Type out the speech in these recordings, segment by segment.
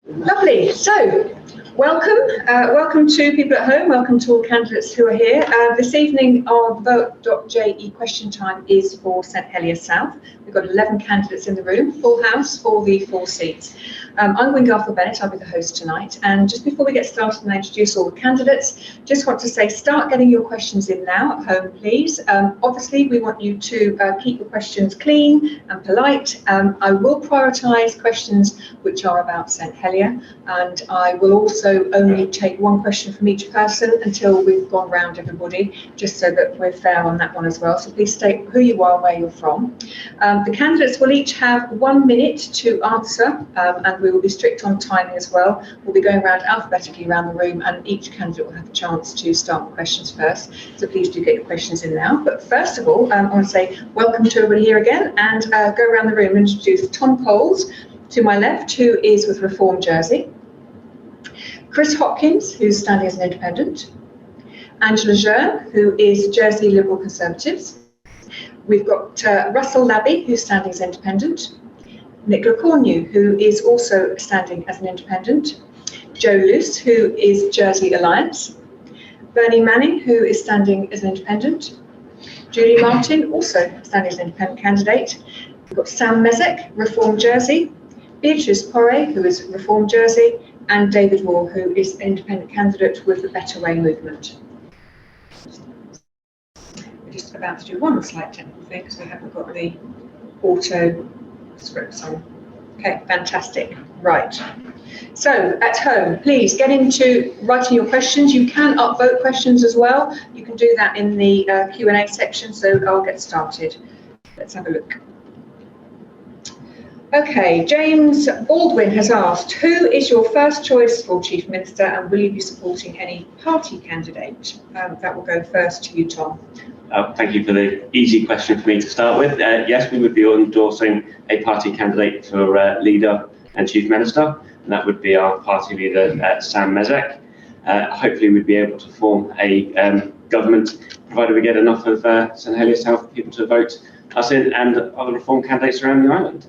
Lovely. So, welcome to people at home. Welcome to all candidates who are here. This evening, our vote.je question time is for St Helier South. We've got 11 candidates in the room, full house for the 4 seats. I'm Gwyn Garfield-Bennett, I'll be the host tonight. And just before we get started and I introduce all the candidates, just want to say start getting your questions in now at home, please. Obviously, we want you to keep your questions clean and polite. I will prioritise questions which are about St Helier, and I will also only take one question from each person until we've gone round everybody, just so that we're fair on that one as well. So please state who you are, where you're from. The candidates will each have 1 minute to answer, and we will be strict on timing as well. We'll be going around alphabetically around the room, and each candidate will have a chance to start the questions first. So please do get your questions in now. But first of all, I want to say welcome to everybody here again, and go around the room and introduce Tom Coles to my left, who is with Reform Jersey. Chris Hopkins, who's standing as an independent. Angela Jeune, who is Jersey Liberal Conservatives. We've got Russell Labby, who's standing as independent. Nicola Cornew, who is also standing as an independent. Joe Luce, who is Jersey Alliance. Bernie Manning, who is standing as an independent. Julie Martin, also standing as an independent candidate. We've got Sam Mezek, Reform Jersey. Beatrice Porre, who is Reform Jersey. And David Wall, who is an independent candidate with the Better Way movement. We're just about to do one slight technical thing because we haven't got the auto scripts on. Okay, fantastic. Right. So at home, please get into writing your questions. You can upvote questions as well. You can do that in the Q&A section. So I'll get started. Let's have a look. Okay, James Baldwin has asked, who is your first choice for Chief Minister, and will you be supporting any party candidate? That will go first to you, Tom. Thank you for the easy question for me to start with. Yes, we would be endorsing a party candidate for leader and Chief Minister, and that would be our party leader, Sam Mezek. Hopefully we'd be able to form a government, provided we get enough of St Helier South people to vote us in and other reform candidates around the island.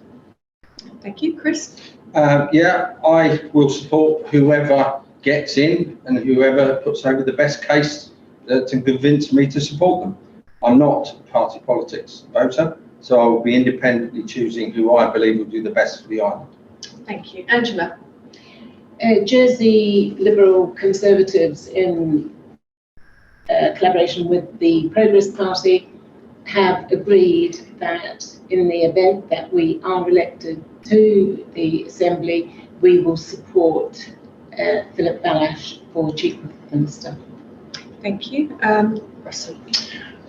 Thank you. Chris? Yeah, I will support whoever gets in and whoever puts over the best case to convince me to support them. I'm not a party politics voter, so I will be independently choosing who I believe will do the best for the island. Thank you. Angela? Jersey Liberal Conservatives, in collaboration with the Progress Party, have agreed that in the event that we are elected to the Assembly, we will support Philip Balash for Chief Minister. Thank you. Russell?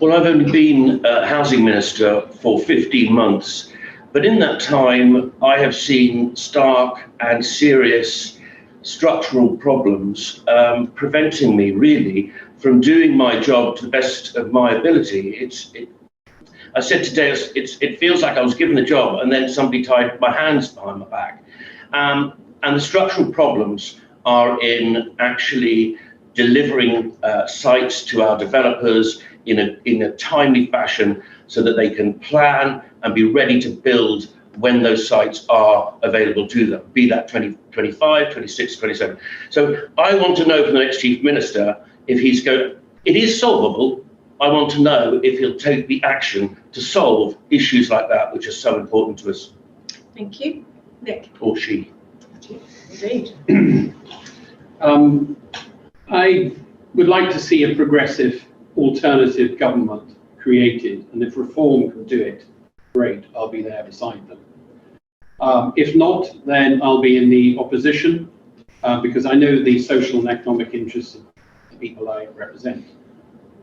Well, I've only been Housing Minister for 15 months, but in that time I have seen stark and serious structural problems preventing me really from doing my job to the best of my ability. I said today, it feels like I was given a job and then somebody tied my hands behind my back. And the structural problems are in actually delivering sites to our developers in a timely fashion so that they can plan and be ready to build when those sites are available to them, be that 2025, 26, 27. So I want to know from the next Chief Minister if he's going, it is solvable. I want to know if he'll take the action to solve issues like that, which are so important to us. Thank you. Nick? Or she. Indeed. I would like to see a progressive alternative government created, and if Reform can do it, great, I'll be there beside them. If not, then I'll be in the opposition, because I know the social and economic interests of the people I represent,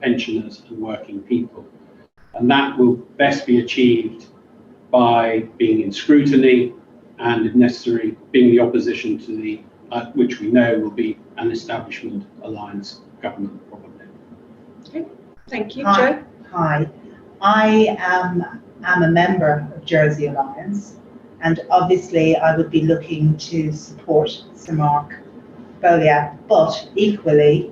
pensioners and working people. And that will best be achieved by being in scrutiny and, if necessary, being the opposition to the, which we know will be an establishment alliance government probably. Okay, thank you. Hi. Joe? Hi, I am a member of Jersey Alliance, and obviously I would be looking to support Sir Mark Folliott, but equally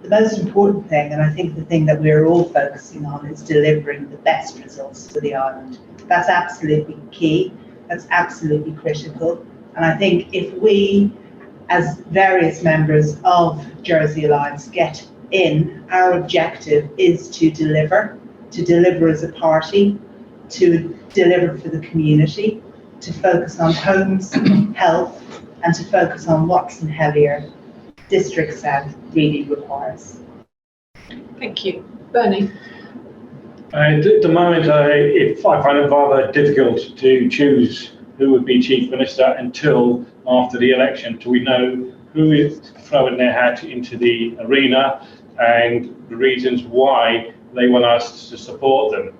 the most important thing, and I think the thing that we're all focusing on, is delivering the best results for the island. That's absolutely key. That's absolutely critical. And I think if we as various members of Jersey Alliance get in, our objective is to deliver as a party, to deliver for the community, to focus on homes, health, and to focus on what St Helier District South really requires. Thank you. Bernie? At the moment, I find it rather difficult to choose who would be Chief Minister until after the election, till we know who is throwing their hat into the arena and the reasons why they want us to support them.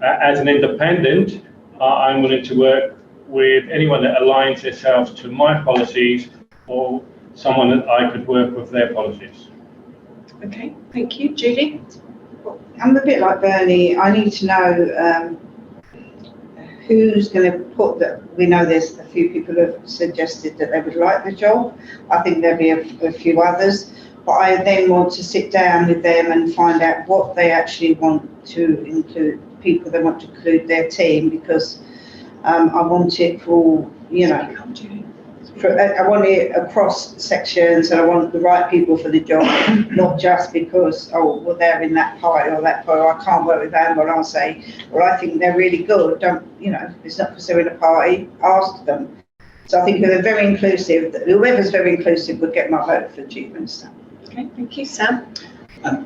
As an independent, I'm willing to work with anyone that aligns themselves to my policies or someone that I could work with their policies. Okay, thank you. Julie? I'm a bit like Bernie. I need to know who's going to put that. We know there's a few people who have suggested that they would like the job. I think there'll be a few others, but I then want to sit down with them and find out what they actually want to include, people they want to include their team, because I want it for, you know, I want it across sections, and I want the right people for the job, not just because, oh, well, they're in that party or that party, I can't work with them, but I'll say, well, I think they're really good. Don't, you know, it's not because they're in a party, ask them. So I think they're very inclusive. Whoever's very inclusive would get my vote for Chief Minister. Okay, thank you. Sam?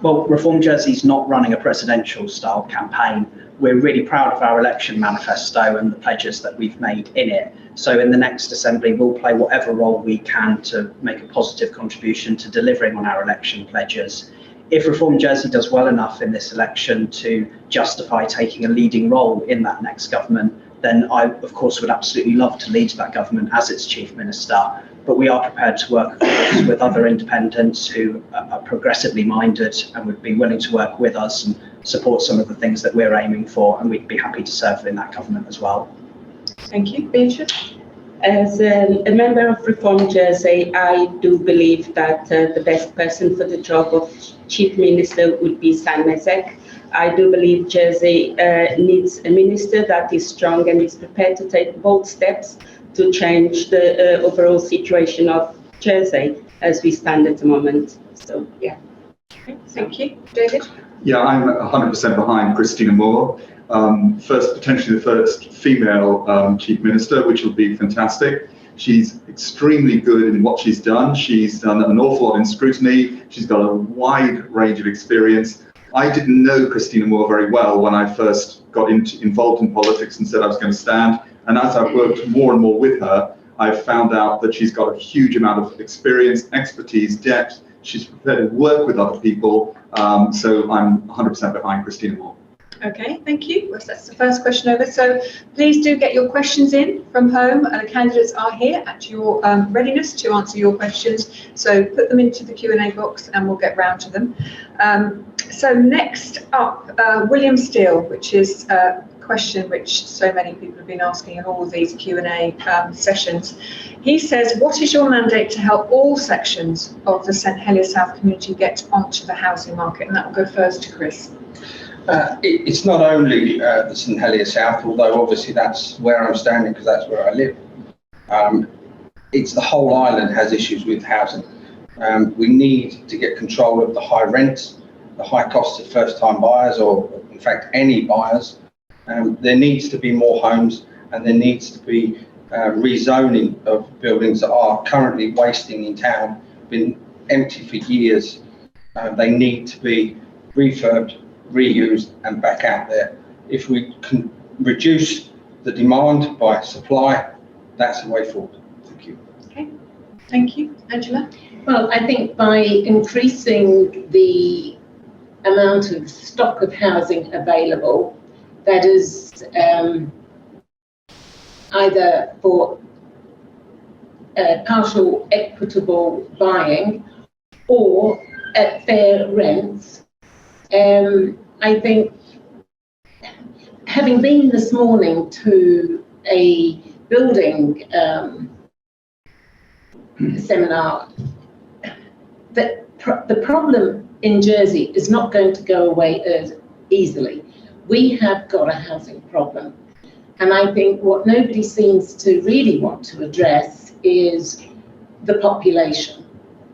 Well, Reform Jersey's not running a presidential style campaign. We're really proud of our election manifesto and the pledges that we've made in it. So in the next assembly, we'll play whatever role we can to make a positive contribution to delivering on our election pledges. If Reform Jersey does well enough in this election to justify taking a leading role in that next government, then I, of course, would absolutely love to lead that government as its Chief Minister. But we are prepared to work with other independents who are progressively minded and would be willing to work with us and support some of the things that we're aiming for, and we'd be happy to serve in that government as well. Thank you. Beatrice? As a member of Reform Jersey, I do believe that the best person for the job of Chief Minister would be Sam Mezek. I do believe Jersey needs a minister that is strong and is prepared to take bold steps to change the overall situation of Jersey as we stand at the moment. So, yeah. Okay, thank you. David? Yeah, I'm 100% behind Christina Moore. Potentially the first female Chief Minister, which will be fantastic. She's extremely good in what she's done. She's done an awful lot in scrutiny. She's got a wide range of experience. I didn't know Christina Moore very well when I first got involved in politics and said I was going to stand. And as I've worked more and more with her, I've found out that she's got a huge amount of experience, expertise, depth. She's prepared to work with other people. So I'm 100% behind Christina Moore. Okay, thank you. Well, that's the first question over. So please do get your questions in from home. The candidates are here at your readiness to answer your questions. So put them into the Q&A box and we'll get round to them. So next up, William Steele, which is a question which so many people have been asking in all of these Q&A sessions. He says, what is your mandate to help all sections of the St Helier South community get onto the housing market? And that will go first to Chris. It's not only the St Helier South, although obviously that's where I'm standing because that's where I live. It's the whole island has issues with housing. We need to get control of the high rents, the high costs of first-time buyers, or in fact any buyers. There needs to be more homes, and there needs to be rezoning of buildings that are currently wasting in town, been empty for years. They need to be refurbed, reused and back out there. If we can reduce the demand by supply, that's the way forward. Thank you. Okay, thank you. Angela? Well, I think by increasing the amount of stock of housing available, that is either for partial equitable buying or at fair rents, I think, having been this morning to a building seminar, that the problem in Jersey is not going to go away as easily. We have got a housing problem. And I think what nobody seems to really want to address is the population.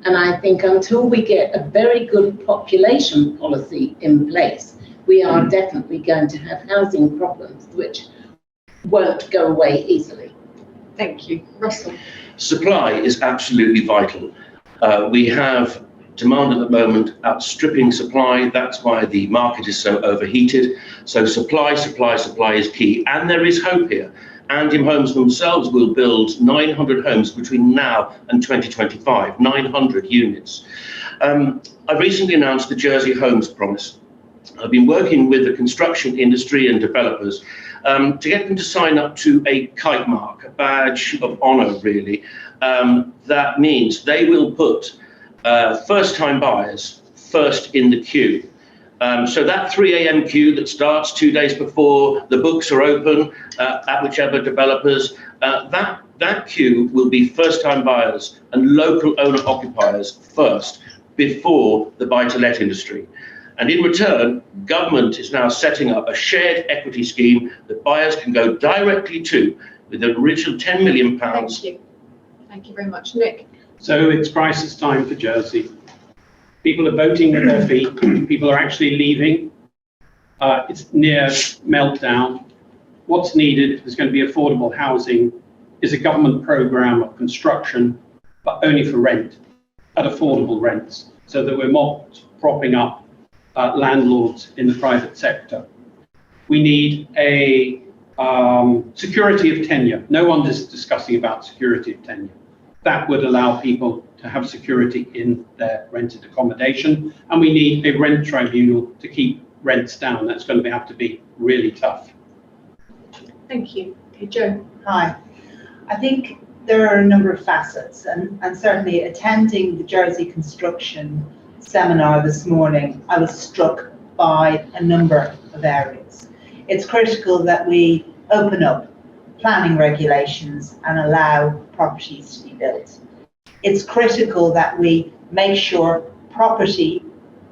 And I think until we get a very good population policy in place, we are definitely going to have housing problems which won't go away easily. Thank you. Russell? Supply is absolutely vital. We have demand at the moment outstripping supply. That's why the market is so overheated. So supply is key. And there is hope here. Andym Homes themselves will build 900 homes between now and 2025, 900 units. I recently announced the Jersey Homes Promise. I've been working with the construction industry and developers to get them to sign up to a kite mark, a badge of honour, really. That means they will put first-time buyers first in the queue. So that 3 a.m. queue that starts 2 days before the books are open at whichever developers, that queue will be first-time buyers and local owner-occupiers first before the buy-to-let industry. And in return, government is now setting up a shared equity scheme that buyers can go directly to with an original £10 million. Thank you. Thank you very much. Nick? So it's crisis time for Jersey. People are voting with their feet. People are actually leaving. It's near meltdown. What's needed, if there's going to be affordable housing, is a government program of construction, but only for rent, at affordable rents, so that we're not propping up landlords in the private sector. We need a security of tenure. No one is discussing about security of tenure. That would allow people to have security in their rented accommodation. And we need a rent tribunal to keep rents down. That's going to have to be really tough. Thank you. Okay, Jo? Hi. I think there are a number of facets, and certainly attending the Jersey construction seminar this morning, I was struck by a number of areas. It's critical that we open up planning regulations and allow properties to be built. It's critical that we make sure property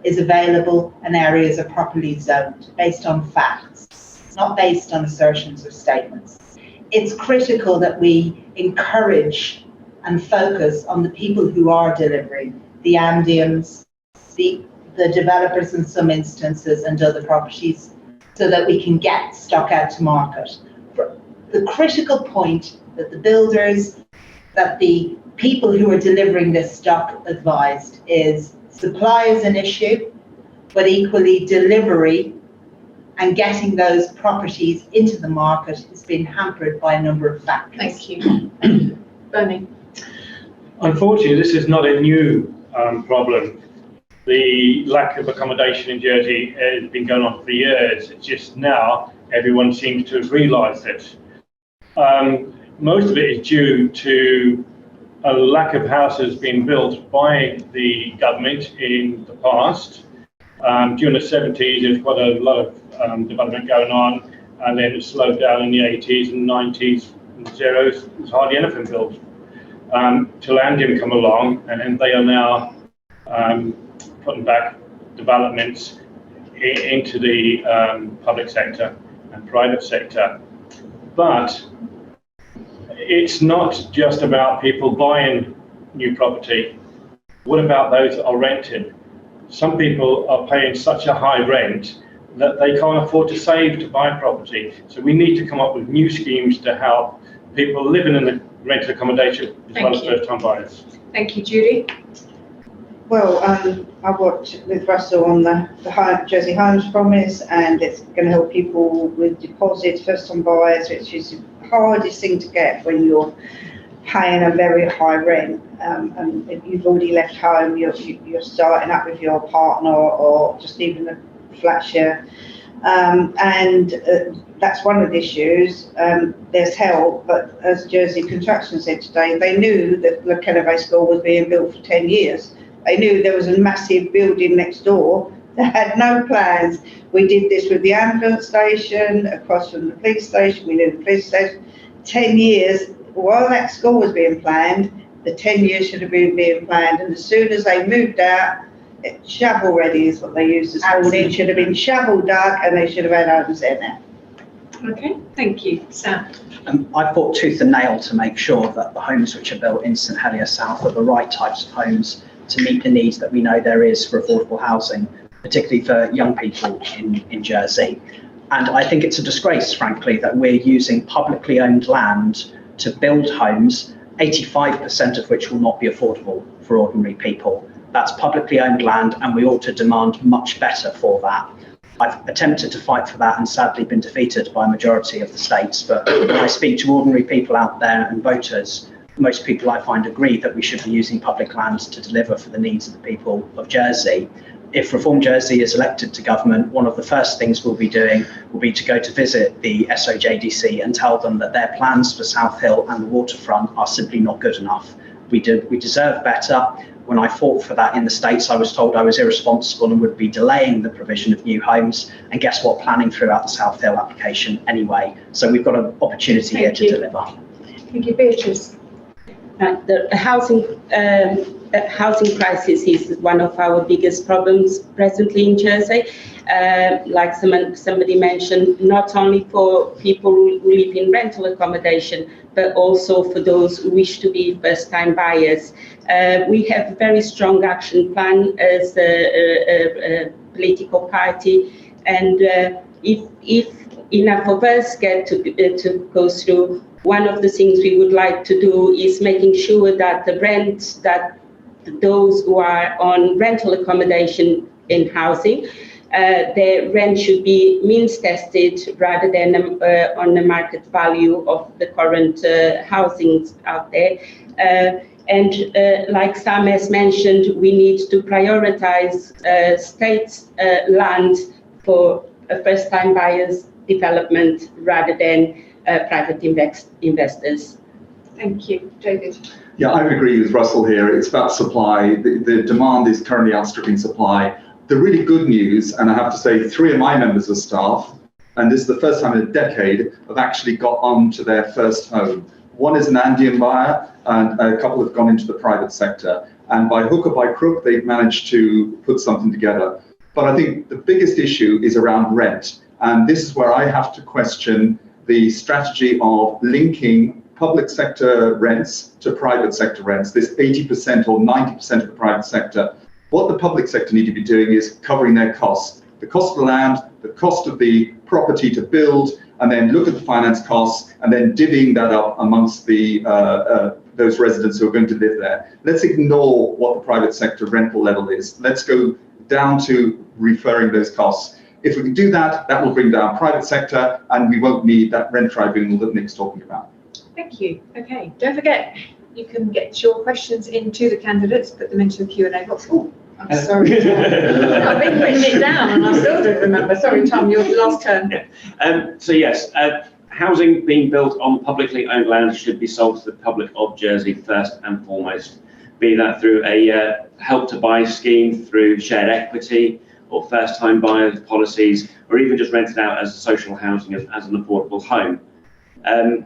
is available and areas are properly zoned based on facts, not based on assertions or statements. It's critical that we encourage and focus on the people who are delivering, the Andyms, the developers in some instances and other properties, so that we can get stock out to market. The critical point that the builders, that the people who are delivering this stock advised is supply is an issue, but equally delivery and getting those properties into the market has been hampered by a number of factors. Thank you. Bernie? Unfortunately, this is not a new problem. The lack of accommodation in Jersey has been going on for years. It's just now everyone seems to have realised it. Most of it is due to a lack of houses being built by the government in the past. During the 70s, there's quite a lot of development going on, and then it slowed down in the 80s and 90s and zeros. There's hardly anything built. Till Andym come along, and then they are now putting back developments into the public sector and private sector. But it's not just about people buying new property. What about those that are renting? Some people are paying such a high rent that they can't afford to save to buy property. So we need to come up with new schemes to help people living in the rented accommodation as well as first-time buyers. Thank you, Judy. Well, I worked with Russell on the Jersey Homes Promise, and it's going to help people with deposits, first-time buyers, which is the hardest thing to get when you're paying a very high rent, and if you've already left home, you're starting up with your partner or just even the flat share, and that's one of the issues. There's help, but as Jersey Construction said today, they knew that the Kellerway School was being built for 10 years. They knew there was a massive building next door. They had no plans. We did this with the ambulance station, across from the police station. We knew the police station. 10 years, while that school was being planned, the 10 years should have been being planned. And as soon as they moved out, shovel ready is what they used this morning. It should have been shovel dug, and they should have had homes there now. Okay, thank you. Sam? I fought tooth and nail to make sure that the homes which are built in St Helier South are the right types of homes to meet the needs that we know there is for affordable housing, particularly for young people in Jersey. And I think it's a disgrace, frankly, that we're using publicly owned land to build homes, 85% of which will not be affordable for ordinary people. That's publicly owned land, and we ought to demand much better for that. I've attempted to fight for that and sadly been defeated by a majority of the states. But when I speak to ordinary people out there and voters, most people I find agree that we should be using public land to deliver for the needs of the people of Jersey. If Reform Jersey is elected to government, one of the first things we'll be doing will be to go to visit the SOJDC and tell them that their plans for South Hill and the waterfront are simply not good enough. We deserve better. When I fought for that in the States, I was told I was irresponsible and would be delaying the provision of new homes. And guess what? Planning threw out the South Hill application anyway. So we've got an opportunity here to deliver. Thank you, Beatrice. The housing crisis is one of our biggest problems presently in Jersey. Like somebody mentioned, not only for people who live in rental accommodation, but also for those who wish to be first-time buyers. We have a very strong action plan as a political party, and if enough of us get to go through, one of the things we would like to do is making sure that the rent that those who are on rental accommodation in housing, their rent should be means tested rather than on the market value of the current housings out there. And like Sam has mentioned, we need to prioritize state land for first-time buyers development rather than private investors. Thank you. David? Yeah, I would agree with Russell here. It's about supply. The demand is currently outstripping supply. The really good news, and I have to say 3 of my members of staff, and this is the first time in a decade, have actually got onto their first home. One is an Andean buyer, and a couple have gone into the private sector. And by hook or by crook, they've managed to put something together. But I think the biggest issue is around rent. And this is where I have to question the strategy of linking public sector rents to private sector rents, this 80% or 90% of the private sector. What the public sector need to be doing is covering their costs, the cost of the land, the cost of the property to build, and then look at the finance costs, and then divvying that up amongst the those residents who are going to live there. Let's ignore what the private sector rental level is. Let's go down to referring those costs. If we can do that, that will bring down private sector, and we won't need that rent tribunal that Nick's talking about. Thank you. Okay, don't forget, you can get your questions into the candidates, put them into the Q&A box. Oh, I'm sorry. I've been putting it down and I still don't remember. Sorry, Tom, your last turn. So yes, housing being built on publicly owned land should be sold to the public of Jersey first and foremost, be that through a help to buy scheme, through shared equity or first time buyers policies, or even just rented out as social housing as an affordable home.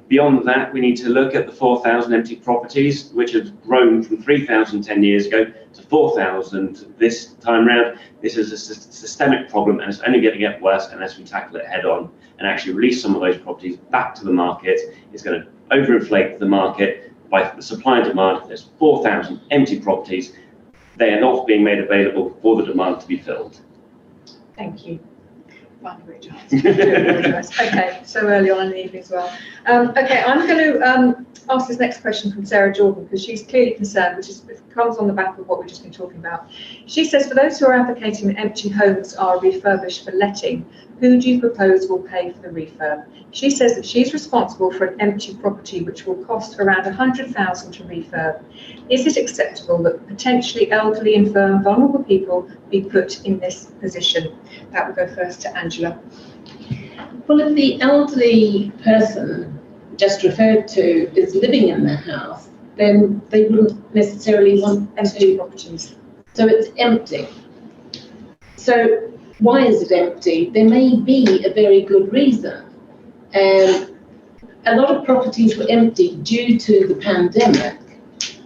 Beyond that, we need to look at the 4,000 empty properties, which have grown from 3,000 10 years ago to 4,000 this time round. This is a systemic problem, and it's only going to get worse unless we tackle it head on and actually release some of those properties back to the market. It's going to overinflate the market by the supply and demand. There's 4,000 empty properties. They are not being made available for the demand to be filled. Thank you. Okay, so early on in the evening as well. Okay, I'm going to ask this next question from Sarah Jordan, because she's clearly concerned, which comes on the back of what we've just been talking about. She says, for those who are advocating that empty homes are refurbished for letting, who do you propose will pay for the refurb? She says that she's responsible for an empty property which will cost around 100,000 to refurb. Is it acceptable that potentially elderly, infirm, vulnerable people be put in this position? That will go first to Angela. Well, if the elderly person just referred to is living in their house, then they wouldn't necessarily want empty properties. So it's empty. So why is it empty? There may be a very good reason. A lot of properties were empty due to the pandemic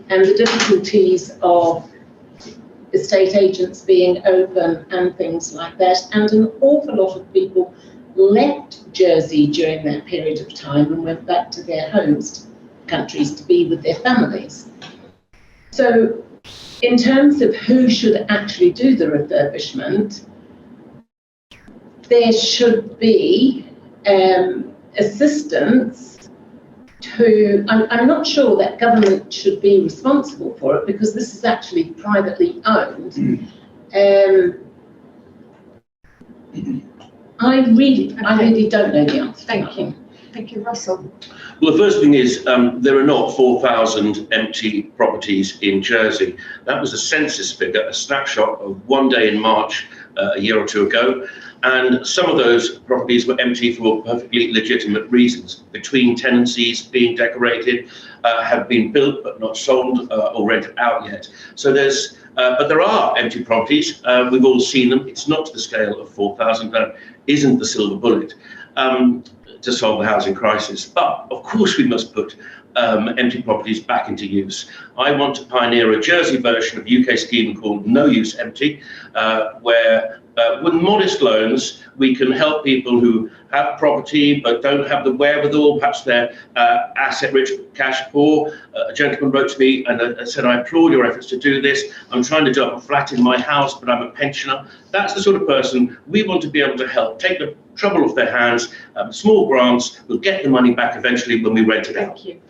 and the difficulties of estate agents being open and things like that. And an awful lot of people left Jersey during that period of time and went back to their host countries to be with their families. So in terms of who should actually do the refurbishment, there should be assistance to, I'm not sure that government should be responsible for it because this is actually privately owned. I really don't know the answer. Thank you. Thank you, Russell. Well, the first thing is there are not 4,000 empty properties in Jersey. That was a census figure, a snapshot of one day in March a year or two ago. And some of those properties were empty for perfectly legitimate reasons. Between tenancies being decorated, have been built but not sold or rented out yet. So there's, but there are empty properties. We've all seen them. It's not to the scale of 4,000. That isn't the silver bullet to solve the housing crisis. But of course we must put empty properties back into use. I want to pioneer a Jersey version of UK scheme called No Use Empty, where with modest loans, we can help people who have property but don't have the wherewithal, perhaps they're asset-rich, cash poor. A gentleman wrote to me and said, I applaud your efforts to do this. I'm trying to do up a flat in my house, but I'm a pensioner. That's the sort of person we want to be able to help, take the trouble off their hands. Small grants will get the money back eventually when we rent it out. Thank you.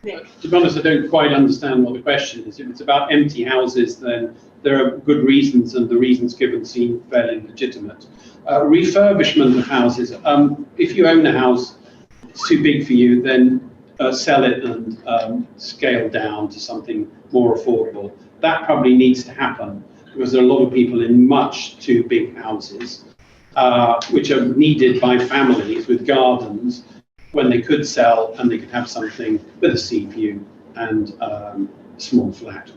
Nick. To be honest, I don't quite understand what the question is. If it's about empty houses, then there are good reasons, and the reasons given seem fairly legitimate. Refurbishment of houses. If you own a house, it's too big for you, then sell it and scale down to something more affordable. That probably needs to happen because there are a lot of people in much too big houses, which are needed by families with gardens, when they could sell and they could have something with a sea view and a small flat.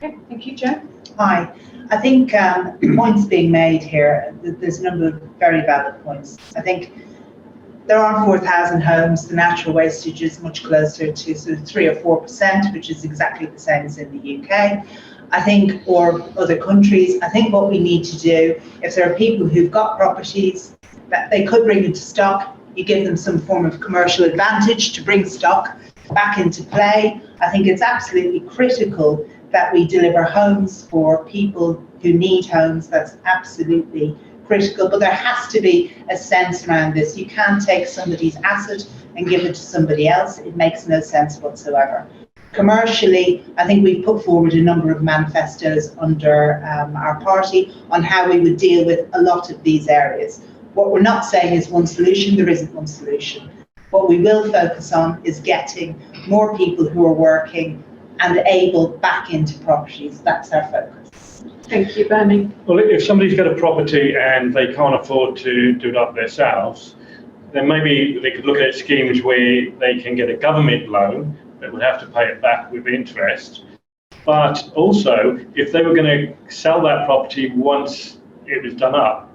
Okay, thank you, Jo. Hi. I think the points being made here, there's a number of very valid points. I think there are 4,000 homes. The natural wastage is much closer to sort of 3 or 4%, which is exactly the same as in the UK. I think, or other countries, I think what we need to do, if there are people who've got properties that they could bring into stock, you give them some form of commercial advantage to bring stock back into play. I think it's absolutely critical that we deliver homes for people who need homes. That's absolutely critical, but there has to be a sense around this. You can't take somebody's asset and give it to somebody else. It makes no sense whatsoever. Commercially, I think we've put forward a number of manifestos under our party on how we would deal with a lot of these areas. What we're not saying is one solution. There isn't one solution. What we will focus on is getting more people who are working and able back into properties. That's our focus. Thank you, Bernie. Well, if somebody's got a property and they can't afford to do it up themselves, then maybe they could look at schemes where they can get a government loan that would have to pay it back with interest. But also, if they were going to sell that property once it was done up,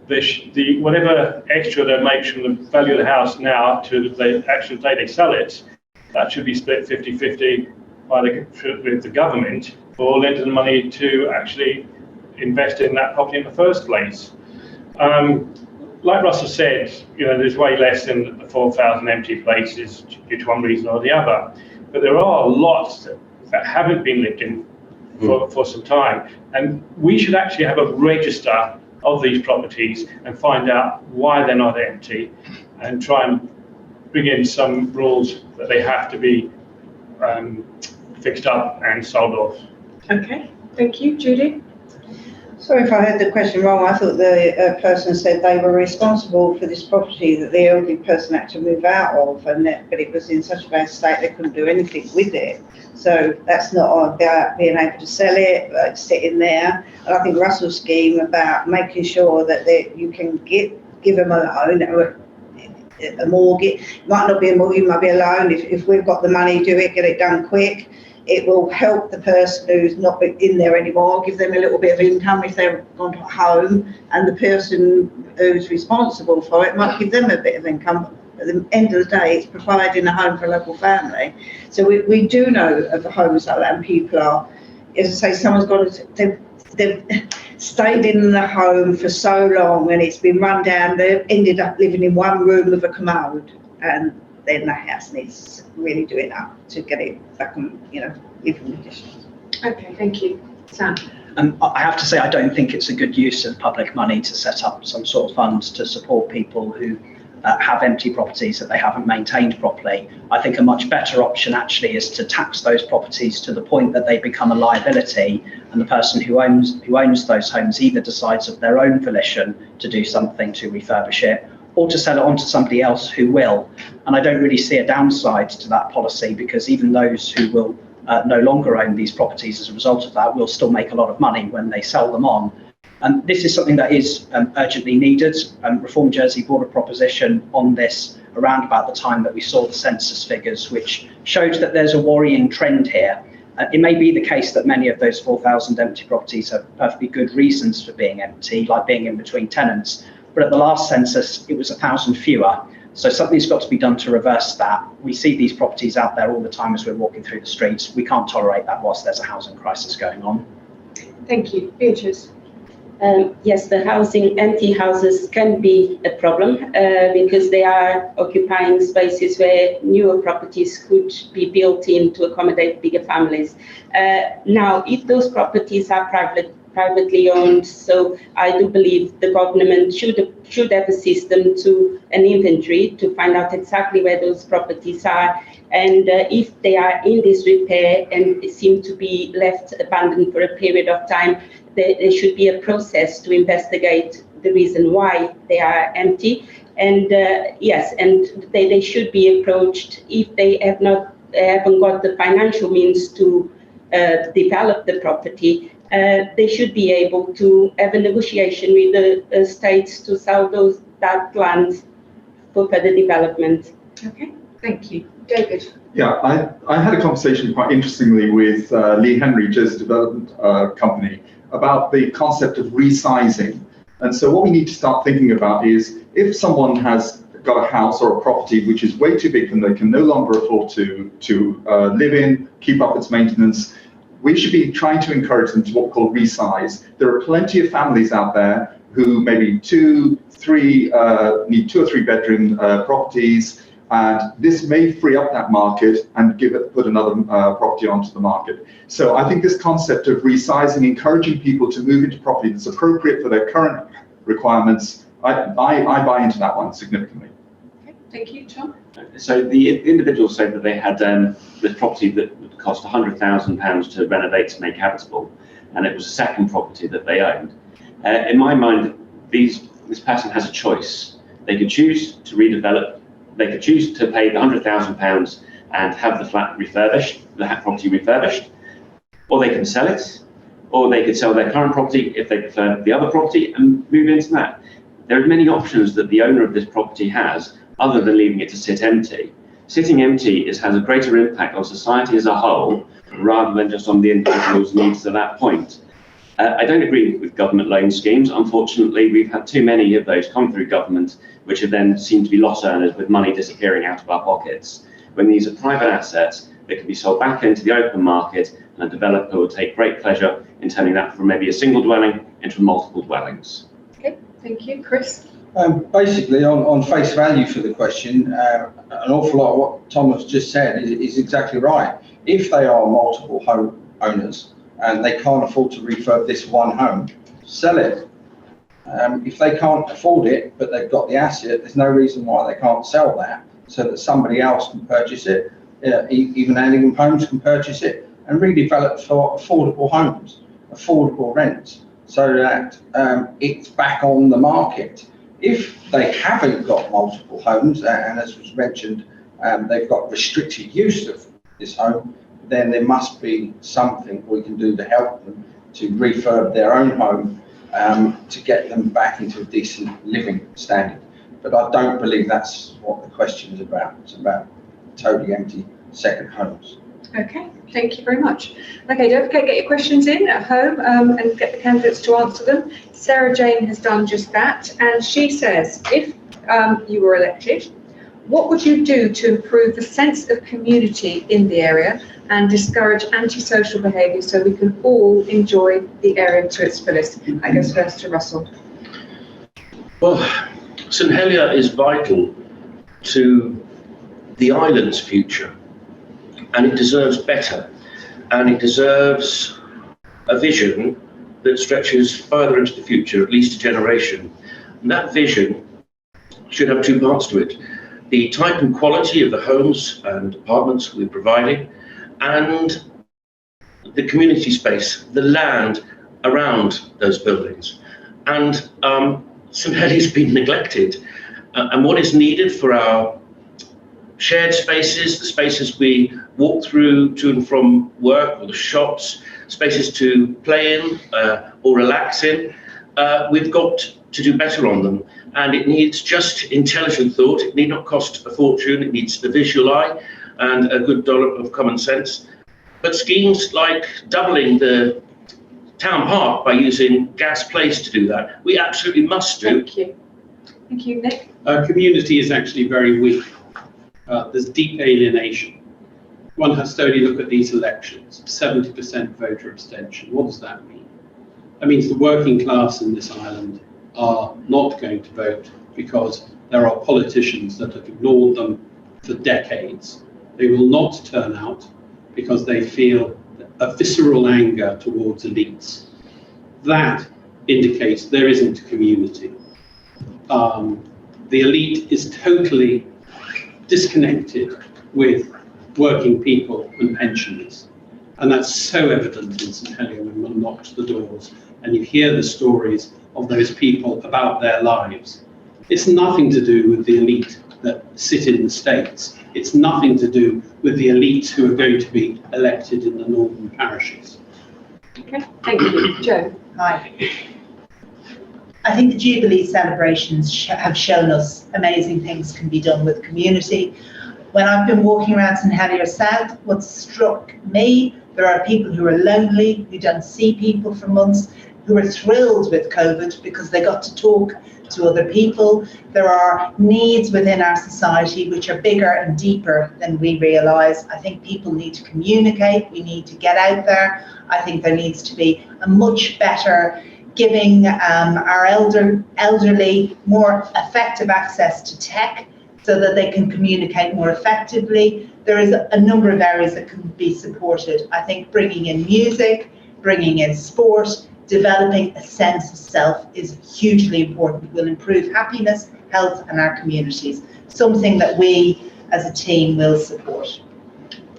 the whatever extra they make from the value of the house now to the actual day they sell it, that should be split 50-50 with the government for lending the money to actually invest in that property in the first place. Like Russell said, you know, there's way less than the 4,000 empty places due to one reason or the other. But there are lots that haven't been lived in for some time. And we should actually have a register of these properties and find out why they're not empty and try and bring in some rules that they have to be fixed up and sold off. Okay, thank you, Judy. Sorry if I heard the question wrong. I thought the person said they were responsible for this property that the elderly person had to move out of, but it was in such a bad state they couldn't do anything with it. So that's not about being able to sell it, but sitting there. And I think Russell's scheme about making sure that you can give them a loan, a mortgage. It might not be a mortgage, it might be a loan. If we've got the money, do it, get it done quick. It will help the person who's not in there anymore, give them a little bit of income if they've gone home, and the person who's responsible for it might give them a bit of income. At the end of the day, it's providing a home for a local family. So we do know of the homes like that, and people are as I say, someone's they've stayed in the home for so long and it's been run down, they've ended up living in one room with a commode, and then the house needs really doing up to get it back on, living conditions. Okay, thank you. Sam? I have to say, I don't think it's a good use of public money to set up some sort of fund to support people who have empty properties that they haven't maintained properly. I think a much better option actually is to tax those properties to the point that they become a liability, and the person who owns those homes either decides of their own volition to do something to refurbish it, or to sell it on to somebody else who will. And I don't really see a downside to that policy, because even those who will no longer own these properties as a result of that will still make a lot of money when they sell them on. And this is something that is urgently needed. Reform Jersey brought a proposition on this around about the time that we saw the census figures, which showed that there's a worrying trend here. It may be the case that many of those 4,000 empty properties have perfectly good reasons for being empty, like being in between tenants. But at the last census, it was 1,000 fewer. So something's got to be done to reverse that. We see these properties out there all the time as we're walking through the streets. We can't tolerate that whilst there's a housing crisis going on. Thank you. Beatrice? Yes, the empty houses can be a problem because they are occupying spaces where newer properties could be built in to accommodate bigger families. Now, if those properties are privately owned, so I do believe the government should have a system to an inventory to find out exactly where those properties are, and if they are in disrepair and seem to be left abandoned for a period of time, there should be a process to investigate the reason why they are empty. And yes, and they should be approached if they haven't got the financial means to develop the property. They should be able to have a negotiation with the states to sell that land for further development. Okay, thank you. David? Yeah, I had a conversation quite interestingly with Lee Henry, Jersey Development Company, about the concept of resizing. And so what we need to start thinking about is, if someone has got a house or a property which is way too big and they can no longer afford to live in, keep up its maintenance, we should be trying to encourage them to what we call resize. There are plenty of families out there who maybe need 2 or 3 bedroom properties, and this may free up that market and put another property onto the market. So I think this concept of resizing, encouraging people to move into property that's appropriate for their current requirements, I buy into that one significantly. Okay, thank you. Tom? So the individuals said that they had this property that would cost £100,000 to renovate to make habitable, and it was a second property that they owned. In my mind, this person has a choice. They could choose to redevelop. They could choose to pay the £100,000 and have the flat refurbished, the property refurbished, or they can sell it, or they could sell their current property if they prefer the other property and move into that. There are many options that the owner of this property has, other than leaving it to sit empty. Sitting empty has a greater impact on society as a whole, rather than just on the individual's needs at that point. I don't agree with government loan schemes. Unfortunately, we've had too many of those come through government, which have then seemed to be loss earners with money disappearing out of our pockets. When these are private assets that can be sold back into the open market, and a developer will take great pleasure in turning that from maybe a single dwelling into multiple dwellings. Okay, thank you. Chris? Basically, on face value for the question, an awful lot of what Tom has just said is exactly right. If they are multiple home owners and they can't afford to refurb this one home, sell it. If they can't afford it, but they've got the asset, there's no reason why they can't sell that so that somebody else can purchase it. Even Allingham Homes can purchase it and redevelop for affordable homes, affordable rents, so that it's back on the market. If they haven't got multiple homes, and as was mentioned, they've got restricted use of this home, then there must be something we can do to help them to refurb their own home to get them back into a decent living standard. But I don't believe that's what the question is about. It's about totally empty second homes. Okay, thank you very much. Okay, don't forget to get your questions in at home and get the candidates to answer them. Sarah Jane has done just that, and she says, if you were elected, What would you do to improve the sense of community in the area and discourage antisocial behaviour so we can all enjoy the area to its fullest? I goes first to Russell. Well, St Helier is vital to the island's future, and it deserves better, and it deserves a vision that stretches further into the future, at least a generation. And that vision should have two parts to it: the type and quality of the homes and apartments we're providing, and the community space, the land around those buildings. And St Helier's been neglected. And what is needed for our shared spaces, the spaces we walk through to and from work, or the shops, spaces to play in or relax in, we've got to do better on them. And it needs just intelligent thought. It need not cost a fortune. It needs the visual eye and a good dollop of common sense. But schemes like doubling the town park by using gas plates to do that, we absolutely must do. Thank you. Thank you, Nick. Community is actually very weak. There's deep alienation. One has to only look at these elections, 70% voter abstention. What does that mean? That means the working class in this island are not going to vote because there are politicians that have ignored them for decades. They will not turn out because they feel a visceral anger towards elites. That indicates there isn't a community. The elite is totally disconnected with working people and pensioners. And that's so evident in St Helier when one knocks the doors and you hear the stories of those people about their lives. It's nothing to do with the elite that sit in the States. It's nothing to do with the elites who are going to be elected in the northern parishes. Okay, thank you. Joe. Hi. I think the Jubilee celebrations have shown us amazing things can be done with community. When I've been walking around St Helier South, what struck me, there are people who are lonely, who don't see people for months, who are thrilled with COVID because they got to talk to other people. There are needs within our society which are bigger and deeper than we realise. I think people need to communicate, we need to get out there. I think there needs to be a much better giving our elderly more effective access to tech so that they can communicate more effectively. There is a number of areas that can be supported. I think bringing in music, bringing in sport, developing a sense of self is hugely important. It will improve happiness, health and our communities. Something that we as a team will support.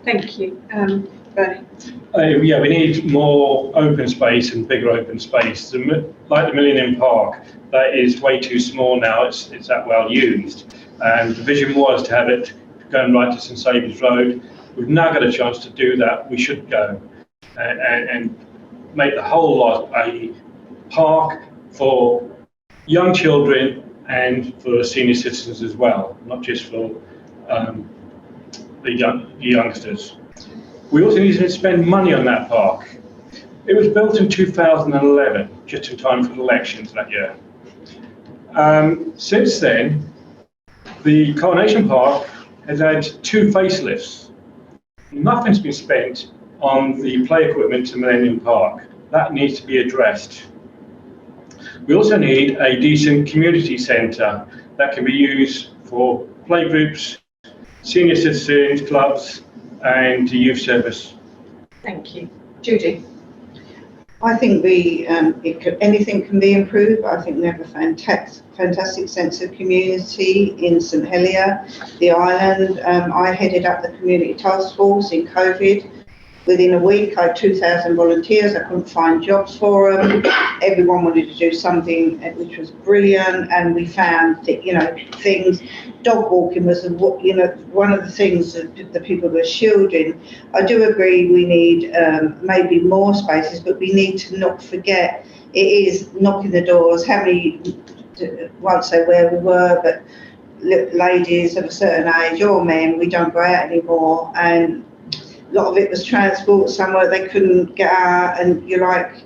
Thank you. Bernie. Yeah, we need more open space and bigger open space. Like the Millennium Park, that is way too small now. It's that well used. And the vision was to have it going right to St Saviour's Road. We've now got a chance to do that. We should go and make the whole lot a park for young children and for senior citizens as well, not just for the youngsters. We also need to spend money on that park. It was built in 2011, just in time for the elections that year. Since then, the Coronation Park has had 2 facelifts. Nothing's been spent on the play equipment to Millennium Park. That needs to be addressed. We also need a decent community centre that can be used for playgroups, senior citizens clubs, and youth service. Thank you. Judy. I think anything can be improved. I think we have a fantastic sense of community in St Helier, the island. I headed up the community task force in COVID. Within a week, I had 2,000 volunteers. I couldn't find jobs for them. Everyone wanted to do something which was brilliant, and we found that, things. Dog walking was, one of the things that the people were shielding. I do agree we need maybe more spaces, but we need to not forget it is knocking the doors. How many, won't say where we were, but ladies of a certain age or men, we don't go out anymore, and a lot of it was transport somewhere they couldn't get out, and you're like,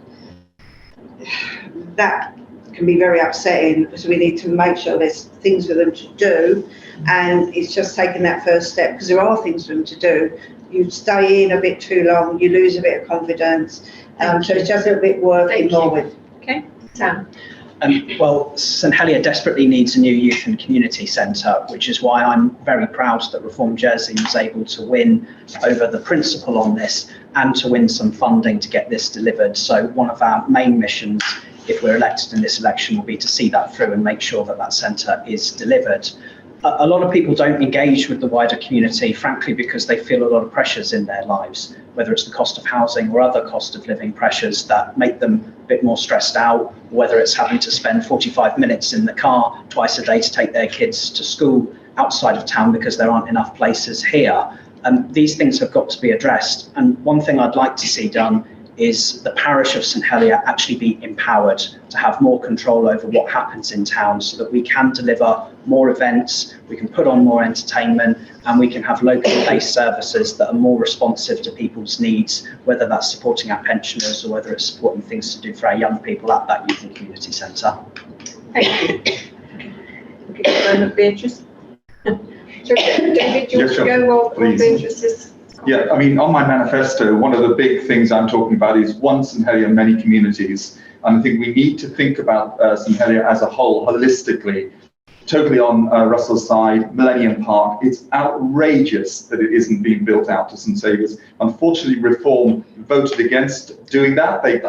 that can be very upsetting because we need to make sure there's things for them to do. and it's just taking that first step, because there are things for them to do. You stay in a bit too long, you lose a bit of confidence, so it's just a bit working more with. Okay, Sam. Well, St Helier desperately needs a new youth and community centre, which is why I'm very proud that Reform Jersey was able to win over the principal on this and to win some funding to get this delivered. So one of our main missions, if we're elected in this election, will be to see that through and make sure that that centre is delivered. A lot of people don't engage with the wider community, frankly, because they feel a lot of pressures in their lives, whether it's the cost of housing or other cost of living pressures that make them a bit more stressed out, whether it's having to spend 45 minutes in the car twice a day to take their kids to school outside of town because there aren't enough places here. These things have got to be addressed. And one thing I'd like to see done is the parish of St Helier actually be empowered to have more control over what happens in town, so that we can deliver more events, we can put on more entertainment, and we can have locally based services that are more responsive to people's needs, whether that's supporting our pensioners or whether it's supporting things to do for our young people at that youth and community centre. Thank you. Okay, Beatrice. David, do you want to go while Beatrice is... Yeah, I mean, on my manifesto, one of the big things I'm talking about is one St Helier, many communities. And I think we need to think about St Helier as a whole, holistically. Totally on Russell's side, Millennium Park. It's outrageous that it isn't being built out to St Saviour's. Unfortunately, Reform voted against doing that. They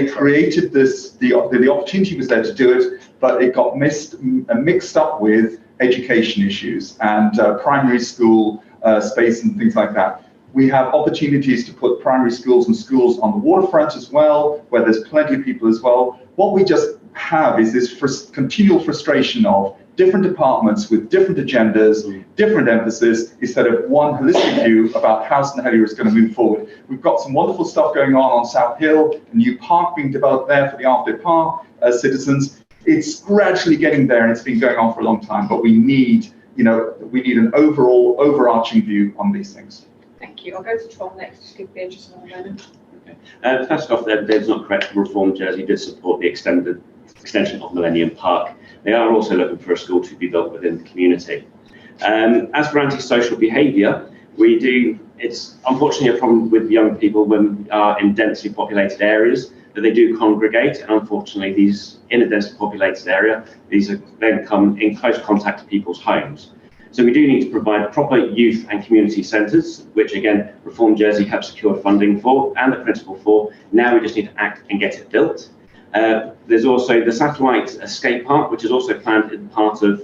created this, the opportunity was there to do it, but it got mixed up with education issues and primary school space and things like that. We have opportunities to put primary schools and schools on the waterfront as well, where there's plenty of people as well. What we just have is this continual frustration of different departments with different agendas, different emphasis, instead of one holistic view about how St Helier is going to move forward. We've got some wonderful stuff going on South Hill, a new park being developed there for the after park citizens. It's gradually getting there, and it's been going on for a long time, but we need an overall overarching view on these things. Thank you. I'll go to Tom next to give Beatrice another moment. Okay. First off, David's not correct. Reform Jersey did support the extension of Millennium Park. They are also looking for a school to be built within the community. As for antisocial behaviour, it's unfortunately a problem with young people when we are in densely populated areas, that they do congregate, and unfortunately these in a densely populated area, these then come in close contact to people's homes. So we do need to provide proper youth and community centres, which again, Reform Jersey have secured funding for and the principal for. Now we just need to act and get it built. There's also the satellite skate park, which is also planned in part of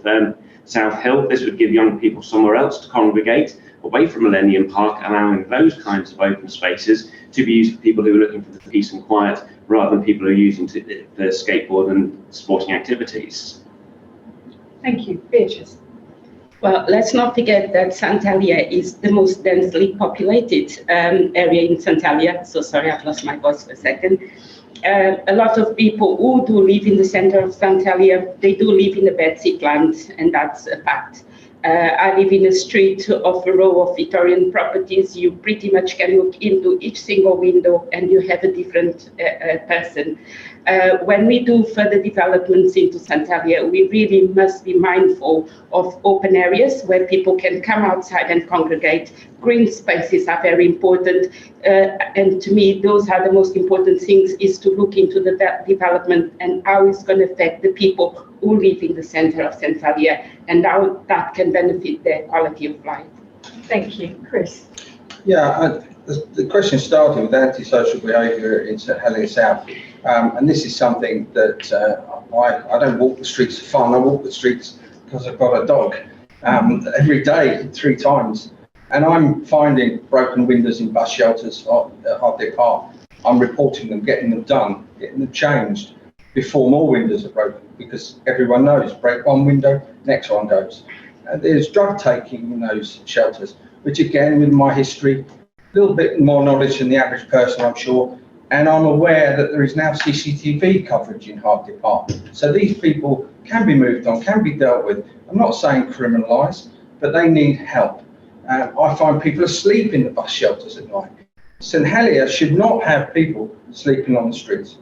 South Hill. This would give young people somewhere else to congregate away from Millennium Park, allowing those kinds of open spaces to be used for people who are looking for the peace and quiet, rather than people who are using the skateboard and sporting activities. Thank you. Beatrice. Well, let's not forget that St Helier is the most densely populated area in St Helier. So sorry, I've lost my voice for a second. A lot of people who do live in the centre of St Helier, they do live in the bedsit land, and that's a fact. I live in a street of a row of Victorian properties. You pretty much can look into each single window and you have a different person. When we do further developments into St Helier, we really must be mindful of open areas where people can come outside and congregate. Green spaces are very important, and to me, those are the most important things, is to look into the development and how it's going to affect the people who live in the centre of St Helier and how that can benefit their quality of life. Thank you. Chris. Yeah, the question started with antisocial behaviour in St Helier South, and this is something that I don't walk the streets for fun. I walk the streets because I've got a dog every day, 3 times, and I'm finding broken windows in bus shelters at Hardwick Park. I'm reporting them, getting them done, getting them changed before more windows are broken, because everyone knows, break one window, next one goes. There's drug taking in those shelters, which again, with my history, a little bit more knowledge than the average person, I'm sure, and I'm aware that there is now CCTV coverage in Hardwick Park. So these people can be moved on, can be dealt with. I'm not saying criminalised, but they need help. I find people asleep in the bus shelters at night. St Helier should not have people sleeping on the streets.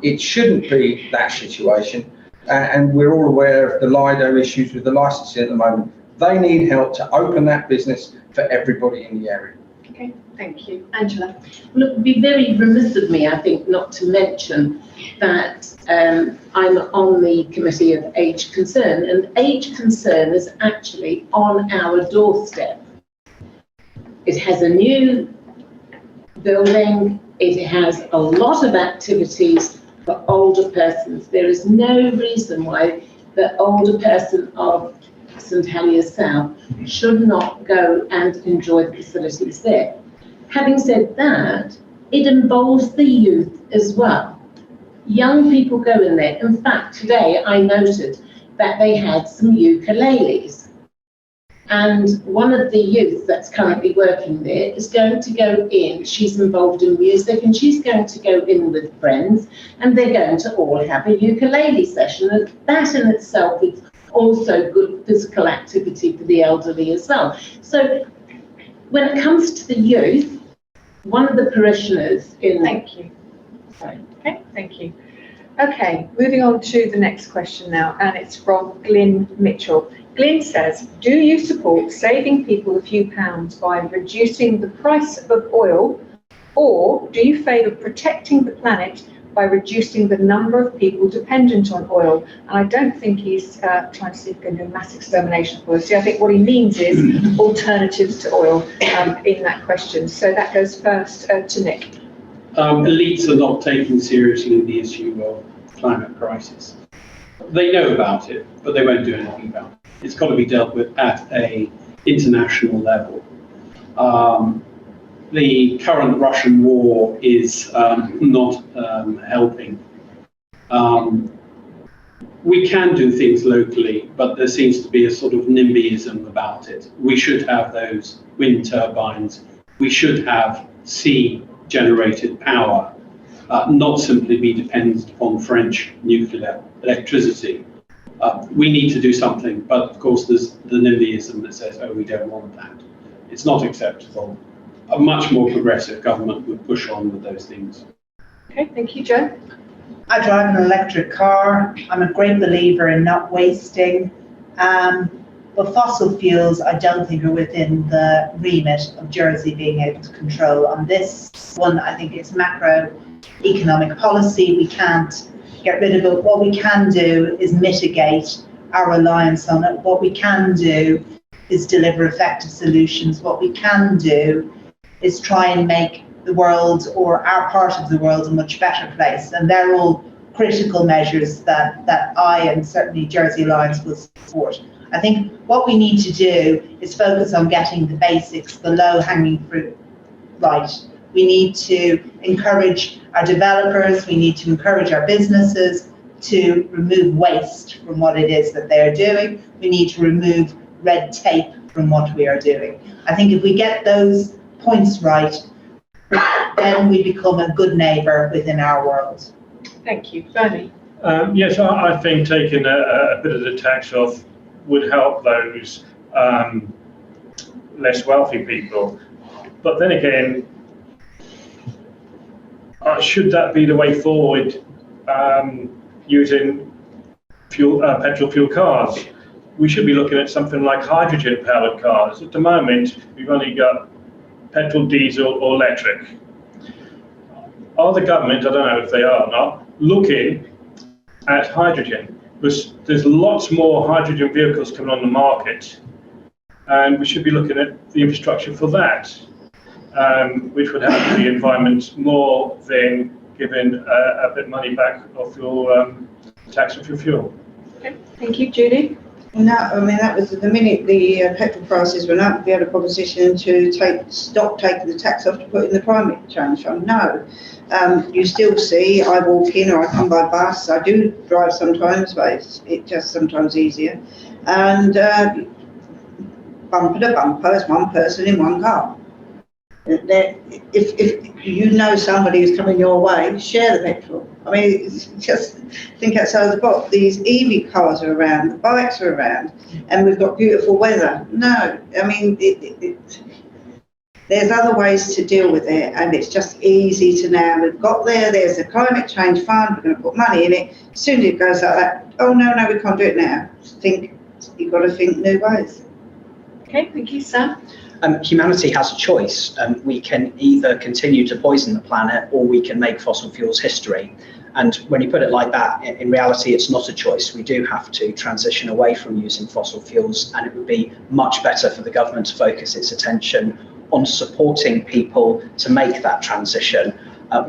It shouldn't be that situation. and we're all aware of the Lido issues with the licensing at the moment. They need help to open that business for everybody in the area. Okay, thank you. Angela? Well, it would be very remiss of me, I think, not to mention that I'm on the Committee of Age Concern, and Age Concern is actually on our doorstep. It has a new building, it has a lot of activities for older persons. There is no reason why the older person of St Helier South should not go and enjoy the facilities there. Having said that, it involves the youth as well. Young people go in there. In fact, today I noted that they had some ukuleles. And one of the youth that's currently working there is going to go in, she's involved in music, and she's going to go in with friends, and they're going to all have a ukulele session. And that in itself is also good physical activity for the elderly as well. So when it comes to the youth, one of the parishioners in... Thank you. Sorry. Okay, thank you. Okay, moving on to the next question now, and it's from Glyn Mitchell. Glyn says, do you support saving people a few pounds by reducing the price of oil, or do you favour protecting the planet by reducing the number of people dependent on oil? And I don't think he's trying to see if we can do mass extermination of oil. See, I think what he means is alternatives to oil in that question. So that goes first to Nick. Elites are not taking seriously the issue of climate crisis. They know about it, but they won't do anything about it. It's got to be dealt with at an international level. The current Russian war is not helping. We can do things locally, but there seems to be a sort of NIMBYism about it. We should have those wind turbines. We should have sea-generated power, not simply be dependent upon French nuclear electricity. We need to do something, but of course there's the NIMBYism that says, oh, we don't want that. It's not acceptable. A much more progressive government would push on with those things. Okay, thank you, Jo. I drive an electric car. I'm a great believer in not wasting. But fossil fuels, I don't think are within the remit of Jersey being able to control. On this one, I think it's macroeconomic policy. We can't get rid of it. What we can do is mitigate our reliance on it. What we can do is deliver effective solutions. What we can do is try and make the world, or our part of the world, a much better place. And they're all critical measures that I and certainly Jersey Alliance will support. I think what we need to do is focus on getting the basics, the low-hanging fruit right. We need to encourage our developers, we need to encourage our businesses to remove waste from what it is that they're doing. We need to remove red tape from what we are doing. I think if we get those points right, then we become a good neighbour within our world. Thank you. Bernie? Yes, I think taking a bit of the tax off would help those less wealthy people. But then again, should that be the way forward, using petrol fuel cars? We should be looking at something like hydrogen-powered cars. At the moment, we've only got petrol, diesel, or electric. Are the government, I don't know if they are or not, looking at hydrogen? Because there's lots more hydrogen vehicles coming on the market, and we should be looking at the infrastructure for that, which would help the environment more than giving a bit of money back off your tax off your fuel. Okay, thank you. Judy? No, I mean, that was the minute the petrol prices went up, we had a proposition to stop taking the tax off to put in the climate change fund. No. You still see, I walk in or I come by bus. I do drive sometimes, but it's just sometimes easier. And bumper to bumper, it's one person in one car. If you know somebody who's coming your way, share the petrol. I mean, it's just think outside the box. These EV cars are around, the bikes are around, and we've got beautiful weather. No, I mean, There's other ways to deal with it, and it's just easy to now, we've got there's a climate change fund, we're going to put money in it. As soon as it goes like that, oh no, we can't do it now. You've got to think new ways. Okay, thank you, Sam. Humanity has a choice. We can either continue to poison the planet or we can make fossil fuels history. And when you put it like that, in reality, it's not a choice. We do have to transition away from using fossil fuels, and it would be much better for the government to focus its attention on supporting people to make that transition.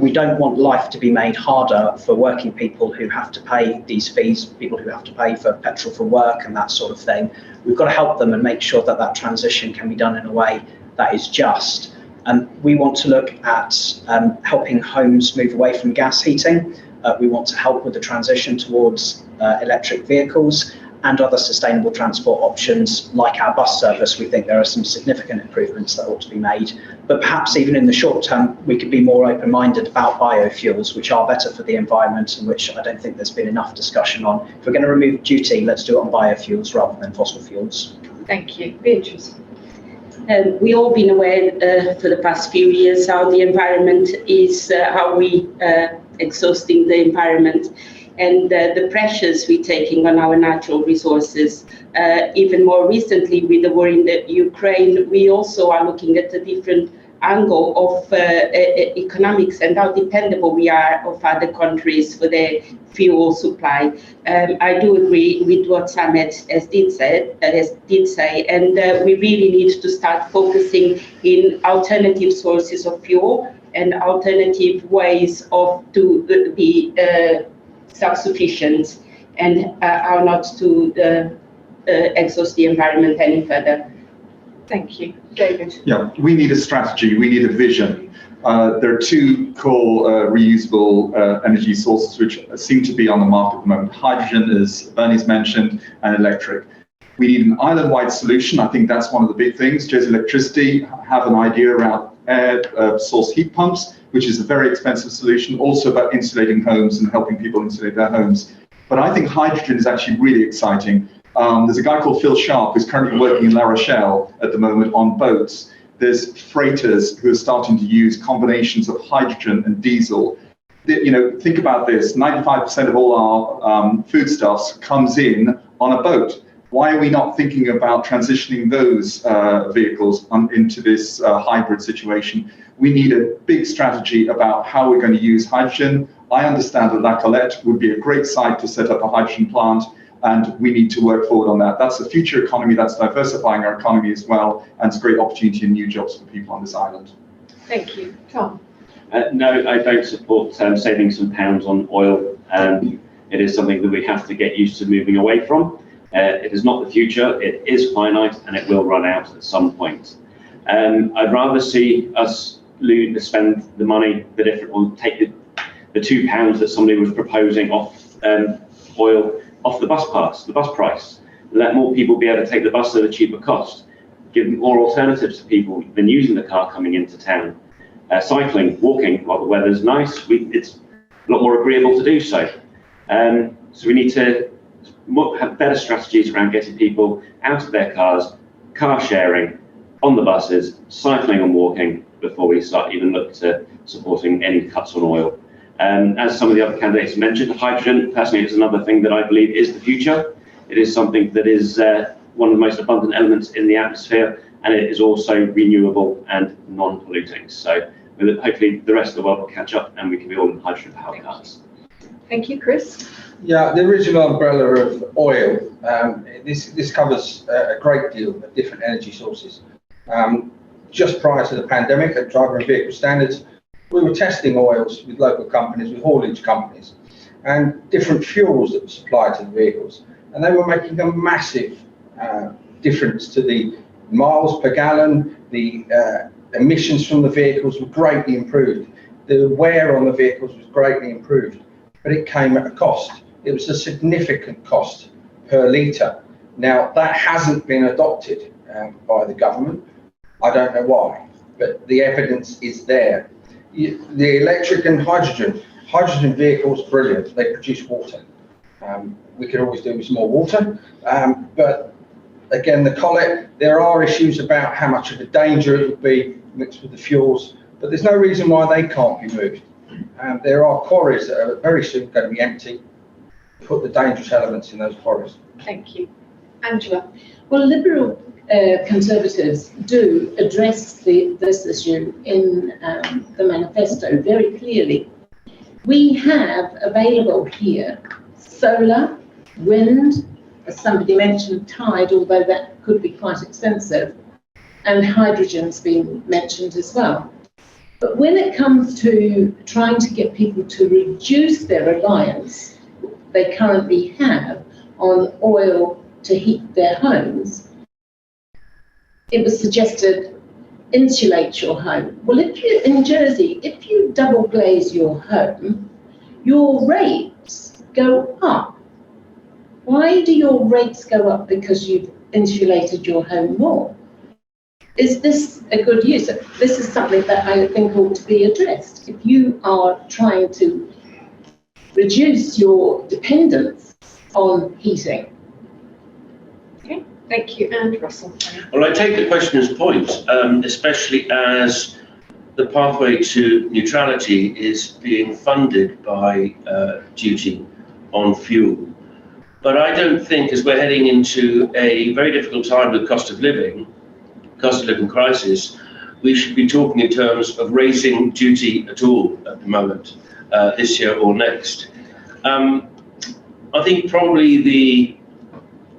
We don't want life to be made harder for working people who have to pay these fees, people who have to pay for petrol for work and that sort of thing. We've got to help them and make sure that that transition can be done in a way that is just. We want to look at helping homes move away from gas heating. We want to help with the transition towards electric vehicles and other sustainable transport options like our bus service. We think there are some significant improvements that ought to be made, but perhaps even in the short term, we could be more open-minded about biofuels, which are better for the environment and which I don't think there's been enough discussion on. If we're going to remove duty, let's do it on biofuels rather than fossil fuels. Thank you. Beatrice. We all been aware for the past few years how the environment is, how we exhausting the environment, and the pressures we're taking on our natural resources. Even more recently with the war in the Ukraine, we also are looking at a different angle of economics and how dependable we are of other countries for their fuel supply. I do agree with what Sam did say, and we really need to start focusing in alternative sources of fuel and alternative ways to be self-sufficient and how not to exhaust the environment any further. Thank you. David. Yeah, we need a strategy, we need a vision. There are two core reusable energy sources which seem to be on the market at the moment. Hydrogen, as Bernie's mentioned, and electric. We need an island-wide solution. I think that's one of the big things. Jersey Electricity have an idea around air source heat pumps, which is a very expensive solution, also about insulating homes and helping people insulate their homes. But I think hydrogen is actually really exciting. There's a guy called Phil Sharp who's currently working in La Rochelle at the moment on boats. There's freighters who are starting to use combinations of hydrogen and diesel. You know, think about this, 95% of all our foodstuffs comes in on a boat. Why are we not thinking about transitioning those vehicles into this hybrid situation? We need a big strategy about how we're going to use hydrogen. I understand that La Colette would be a great site to set up a hydrogen plant, and we need to work forward on that. That's the future economy, that's diversifying our economy as well, and it's a great opportunity and new jobs for people on this island. Thank you. Tom. No, I don't support saving some pounds on oil. It is something that we have to get used to moving away from. It is not the future, it is finite, and it will run out at some point. I'd rather see us spend the money, or take the £2 that somebody was proposing off oil off the bus pass, the bus price. Let more people be able to take the bus at a cheaper cost. Give more alternatives to people than using the car coming into town. Cycling, walking while the weather's nice, it's a lot more agreeable to do so. So we need to have better strategies around getting people out of their cars, car sharing, on the buses, cycling and walking before we start even look to supporting any cuts on oil. As some of the other candidates mentioned, hydrogen personally is another thing that I believe is the future. It is something that is one of the most abundant elements in the atmosphere, and it is also renewable and non-polluting. So hopefully the rest of the world will catch up and we can be all in hydrogen powered cars. Thank you, Chris. Yeah, the original umbrella of oil, this covers a great deal of different energy sources. Just prior to the pandemic at Driver and Vehicle Standards, we were testing oils with local companies, with haulage companies, and different fuels that were supplied to the vehicles. And they were making a massive difference to the miles per gallon. The emissions from the vehicles were greatly improved. The wear on the vehicles was greatly improved, but it came at a cost. It was a significant cost per litre. Now, that hasn't been adopted by the government. I don't know why, but the evidence is there. The electric and hydrogen vehicles, brilliant. They produce water. We could always do with more water, but again, the collet, there are issues about how much of a danger it would be mixed with the fuels, but there's no reason why they can't be moved. There are quarries that are very soon going to be empty. Put the dangerous elements in those quarries. Thank you. Angela? Well, Liberal Conservatives do address this issue in the manifesto very clearly. We have available here solar, wind, as somebody mentioned, tide, although that could be quite expensive, and hydrogen's been mentioned as well. But when it comes to trying to get people to reduce their reliance they currently have on oil to heat their homes, it was suggested insulate your home. Well, if you in Jersey, if you double glaze your home, your rates go up. Why do your rates go up? Because you've insulated your home more. Is this a good use? This is something that I think ought to be addressed. If you are trying to reduce your dependence on heating. Okay, thank you. And Russell? Well, I take the questioner's point, especially as the pathway to neutrality is being funded by duty on fuel. But I don't think, as we're heading into a very difficult time with cost of living crisis, we should be talking in terms of raising duty at all at the moment, this year or next. I think probably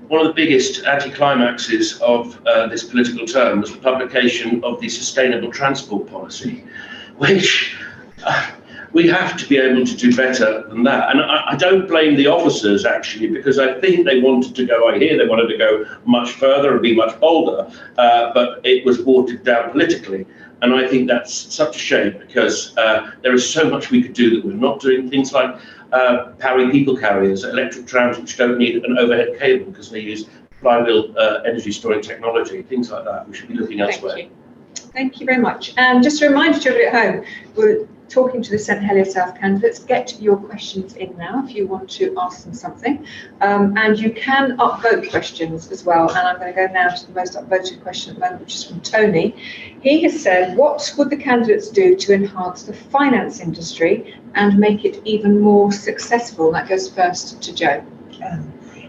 one of the biggest anticlimaxes of this political term was the publication of the Sustainable Transport Policy, which we have to be able to do better than that. And I don't blame the officers, actually, because I think they wanted to go, I hear they wanted to go much further and be much bolder, but it was watered down politically. And I think that's such a shame, because there is so much we could do that we're not doing. Things like powering people carriers, electric trams which don't need an overhead cable because they use flywheel energy storing technology, things like that. We should be looking elsewhere. Thank you. Thank you very much. And just a reminder to everybody at home, we're talking to the St Helier South candidates. Get your questions in now if you want to ask them something. And you can upvote questions as well. And I'm going to go now to the most upvoted question at the moment, which is from Tony. He has said, what would the candidates do to enhance the finance industry and make it even more successful? That goes first to Joe.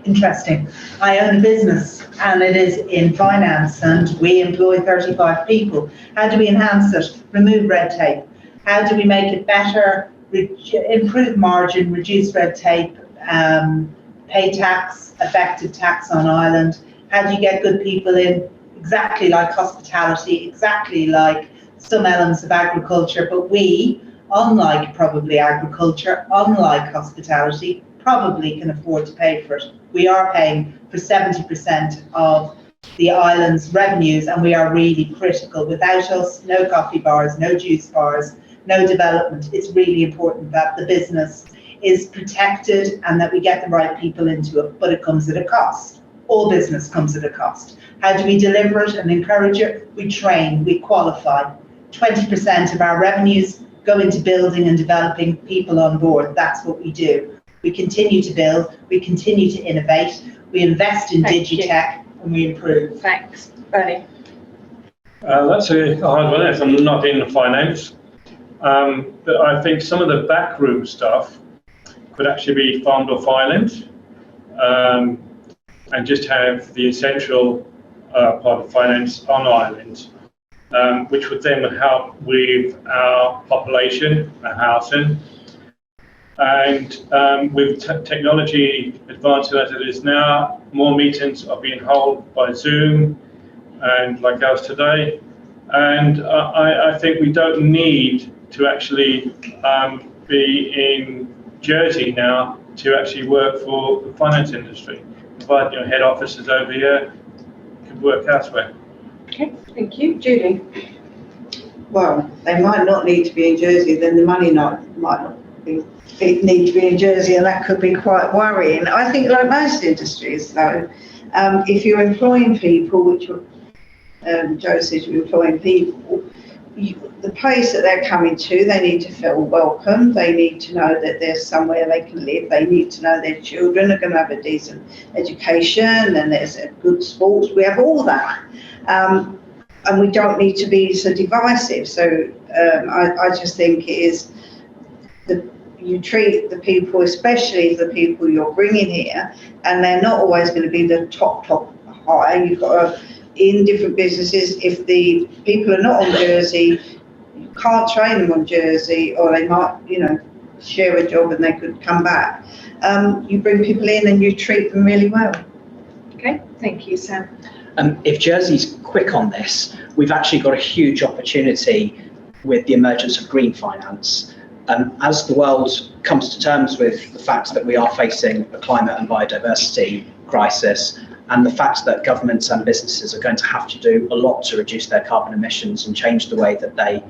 Interesting. I own a business and it is in finance and we employ 35 people. How do we enhance it? Remove red tape. How do we make it better, improve margin, reduce red tape, pay tax, effective tax on Ireland? How do you get good people in? Exactly like hospitality, exactly like some elements of agriculture, but we, unlike probably agriculture, unlike hospitality, probably can afford to pay for it. We are paying for 70% of the island's revenues and we are really critical. Without us, no coffee bars, no juice bars, no development. It's really important that the business is protected and that we get the right people into it, but it comes at a cost. All business comes at a cost. How do we deliver it and encourage it? We train, we qualify. 20% of our revenues go into building and developing people on board. That's what we do. We continue to build, we continue to innovate, we invest in digitech and we improve. Thanks. Bernie. That's a hard one if I'm not in finance. But I think some of the backroom stuff could actually be farmed off island, and just have the essential part of finance on island, which would then help with our population, our housing, and with technology advancing as it is now, more meetings are being held by Zoom and like ours today. And I think we don't need to actually be in Jersey now to actually work for the finance industry. Provide your head offices over here, could work elsewhere. Okay, thank you. Julie. Well, they might not need to be in Jersey, then the money might not need to be in Jersey, and that could be quite worrying. I think like most industries though, if you're employing people, which Joe says you're employing people, the place that they're coming to, they need to feel welcome. They need to know that there's somewhere they can live. They need to know their children are going to have a decent education and there's a good sports. We have all that. And we don't need to be so divisive. So I just think it is that you treat the people, especially the people you're bringing here, and they're not always going to be the top high. You've got to, in different businesses, if the people are not on Jersey, you can't train them on Jersey, or they might, share a job and they could come back. You bring people in and you treat them really well. Okay, thank you, Sam. If Jersey's quick on this, we've actually got a huge opportunity with the emergence of green finance. As the world comes to terms with the fact that we are facing a climate and biodiversity crisis, and the fact that governments and businesses are going to have to do a lot to reduce their carbon emissions and change the way that they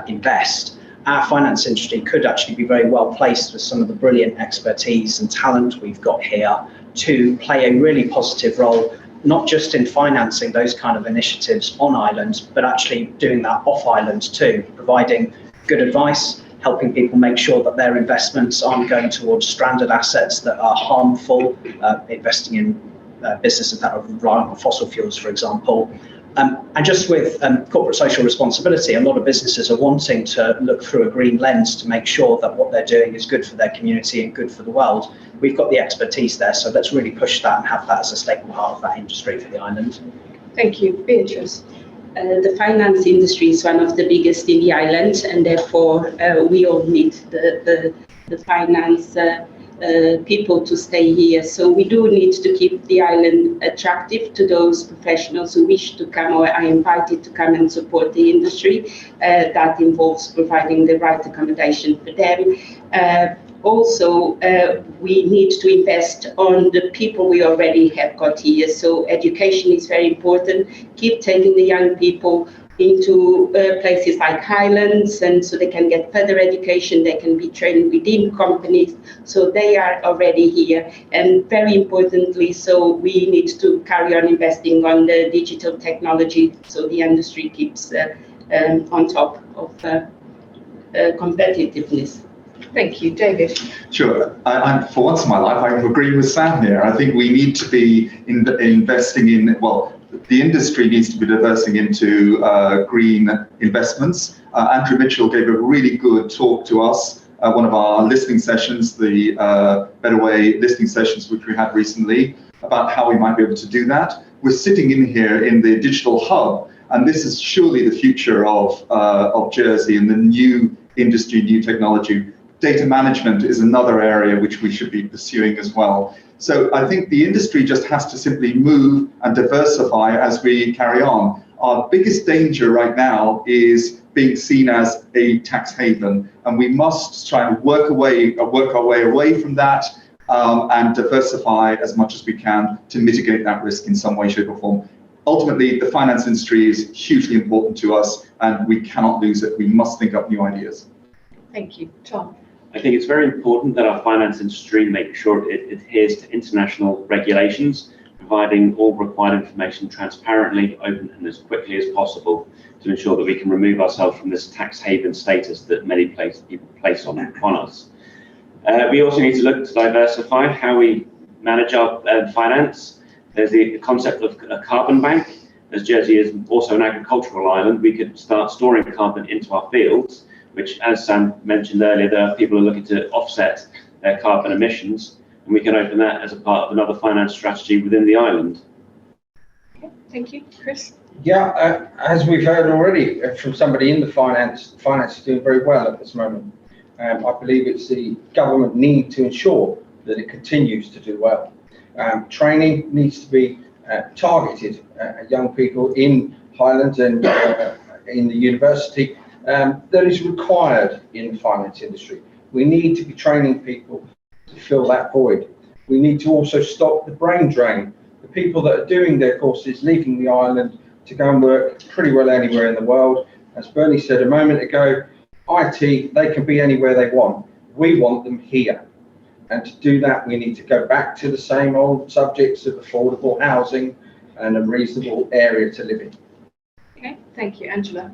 invest, our finance industry could actually be very well placed with some of the brilliant expertise and talent we've got here to play a really positive role, not just in financing those kind of initiatives on island, but actually doing that off island too, providing good advice, helping people make sure that their investments aren't going towards stranded assets that are harmful, investing in businesses that are reliant on fossil fuels, for example. And just with corporate social responsibility, a lot of businesses are wanting to look through a green lens to make sure that what they're doing is good for their community and good for the world. We've got the expertise there, so let's really push that and have that as a staple part of that industry for the island. Thank you. Beatrice. The finance industry is one of the biggest in the island, and therefore we all need the finance people to stay here. So we do need to keep the island attractive to those professionals who wish to come or are invited to come and support the industry. That involves providing the right accommodation for them. Also, we need to invest on the people we already have got here. So education is very important. Keep taking the young people into places like Highlands, and so they can get further education, they can be trained within companies, so they are already here. And very importantly, so we need to carry on investing on the digital technology so the industry keeps on top of competitiveness. Thank you. David. Sure. I, for once in my life, I agree with Sam here. I think we need to be investing in, well, the industry needs to be diversing into green investments. Andrew Mitchell gave a really good talk to us, one of our listening sessions, the Better Way listening sessions, which we had recently, about how we might be able to do that. We're sitting in here in the digital hub, and this is surely the future of Jersey and the new industry, new technology. Data management is another area which we should be pursuing as well. So I think the industry just has to simply move and diversify as we carry on. Our biggest danger right now is being seen as a tax haven, and we must try and work our way away from that and diversify as much as we can to mitigate that risk in some way, shape or form. Ultimately, the finance industry is hugely important to us, and we cannot lose it. We must think up new ideas. Thank you. Tom. I think it's very important that our finance industry make sure it adheres to international regulations, providing all required information transparently, open and as quickly as possible to ensure that we can remove ourselves from this tax haven status that many people place on us. We also need to look to diversify how we manage our finance. There's the concept of a carbon bank. As Jersey is also an agricultural island, we could start storing carbon into our fields, which, as Sam mentioned earlier, there are people who are looking to offset their carbon emissions, and we can open that as a part of another finance strategy within the island. Okay, thank you. Chris? Yeah, as we've heard already from somebody in the finance is doing very well at this moment. I believe it's the government need to ensure that it continues to do well. Training needs to be targeted at young people in Highlands and in the university that is required in the finance industry. We need to be training people to fill that void. We need to also stop the brain drain. The people that are doing their courses, leaving the island to go and work pretty well anywhere in the world. As Bernie said a moment ago, IT, they can be anywhere they want. We want them here. And to do that, we need to go back to the same old subjects of affordable housing and a reasonable area to live in. Okay, thank you. Angela?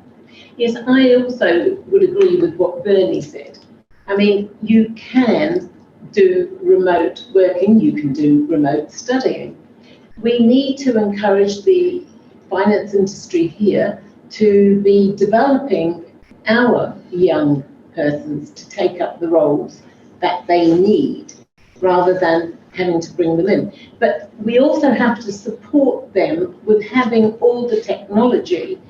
Yes, I also would agree with what Bernie said. I mean, you can do remote working, you can do remote studying. We need to encourage the finance industry here to be developing our young persons to take up the roles that they need, rather than having to bring them in. But we also have to support them with having all the technology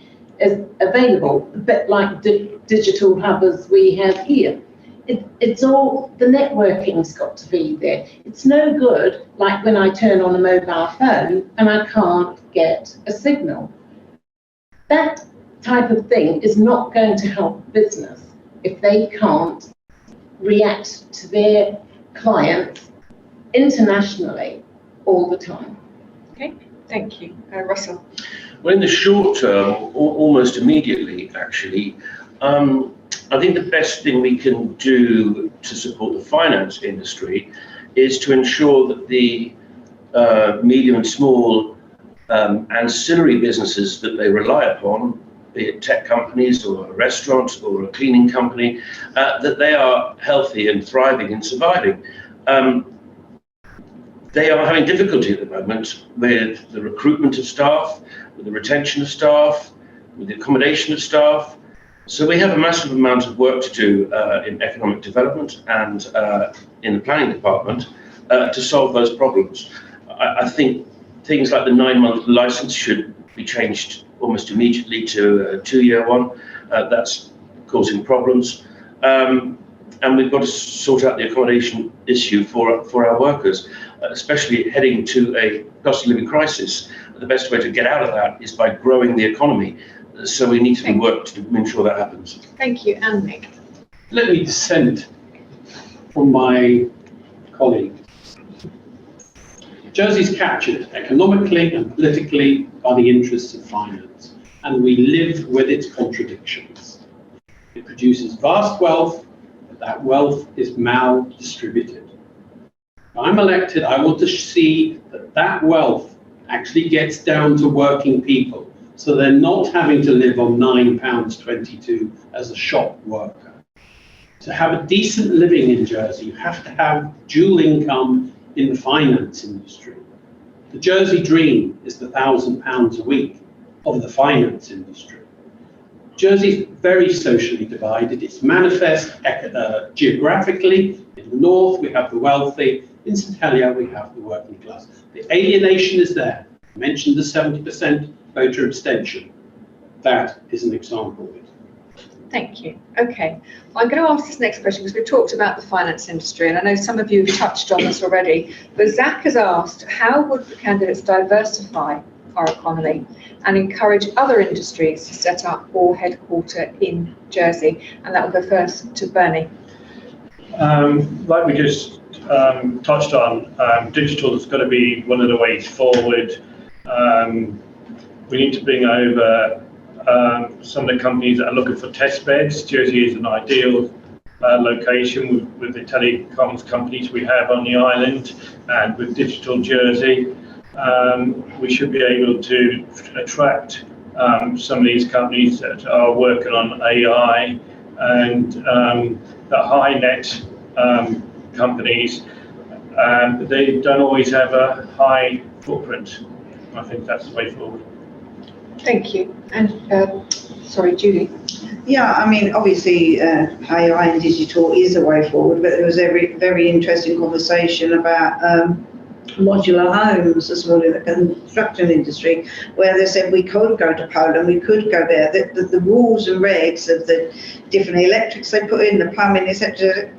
as available, a bit like digital hub as we have here. It's all, the networking's got to be there. It's no good like when I turn on a mobile phone and I can't get a signal. That type of thing is not going to help business if they can't react to their clients internationally all the time. Okay, thank you. Russell? Well, in the short term, almost immediately, actually, I think the best thing we can do to support the finance industry is to ensure that the medium and small ancillary businesses that they rely upon, be it tech companies or a restaurant or a cleaning company, that they are healthy and thriving and surviving. They are having difficulty at the moment with the recruitment of staff, with the retention of staff, with the accommodation of staff. So we have a massive amount of work to do in economic development and in the planning department to solve those problems. I think things like the 9-month license should be changed almost immediately to a 2-year one. That's causing problems. And we've got to sort out the accommodation issue for our workers, especially heading to a cost of living crisis. The best way to get out of that is by growing the economy. So we need to work to ensure that happens. Thank you. And Nick? Let me dissent from my colleague. Jersey's captured economically and politically by the interests of finance, and we live with its contradictions. It produces vast wealth, but that wealth is maldistributed. If I'm elected, I want to see that that wealth actually gets down to working people, so they're not having to live on £9.22 as a shop worker. To have a decent living in Jersey, you have to have dual income in the finance industry. The Jersey dream is the £1,000 a week of the finance industry. Jersey's very socially divided. It's manifest geographically. In the north, we have the wealthy. In St Helier, we have the working class. The alienation is there. I mentioned the 70% voter abstention. That is an example of it. Thank you. Okay, well, I'm going to ask this next question because we've talked about the finance industry, and I know some of you have touched on this already, but Zach has asked, how would the candidates diversify our economy and encourage other industries to set up or headquarter in Jersey? And that will go first to Bernie. Like we just touched on, digital is going to be one of the ways forward. We need to bring over some of the companies that are looking for test beds. Jersey is an ideal location with the telecoms companies we have on the island, and with Digital Jersey, we should be able to attract some of these companies that are working on AI and the high net companies. They don't always have a high footprint. I think that's the way forward. Thank you. And sorry, Julie. Yeah, I mean, obviously, AI and digital is a way forward, but there was a very interesting conversation about modular homes as well in the construction industry, where they said we could go to Poland, we could go there. The rules and regs of the different electrics they put in, the plumbing, etc.,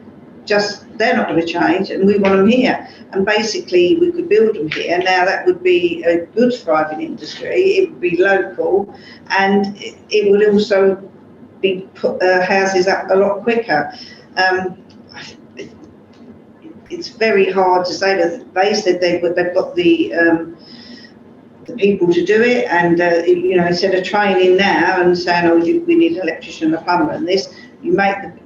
just they're not going to change, and we want them here. And basically, we could build them here. Now that would be a good thriving industry. It would be local, and it would also be put houses up a lot quicker. It's very hard to say that they said they've got the people to do it, and you know, instead of training now and saying, oh, we need an electrician, a plumber, and this, you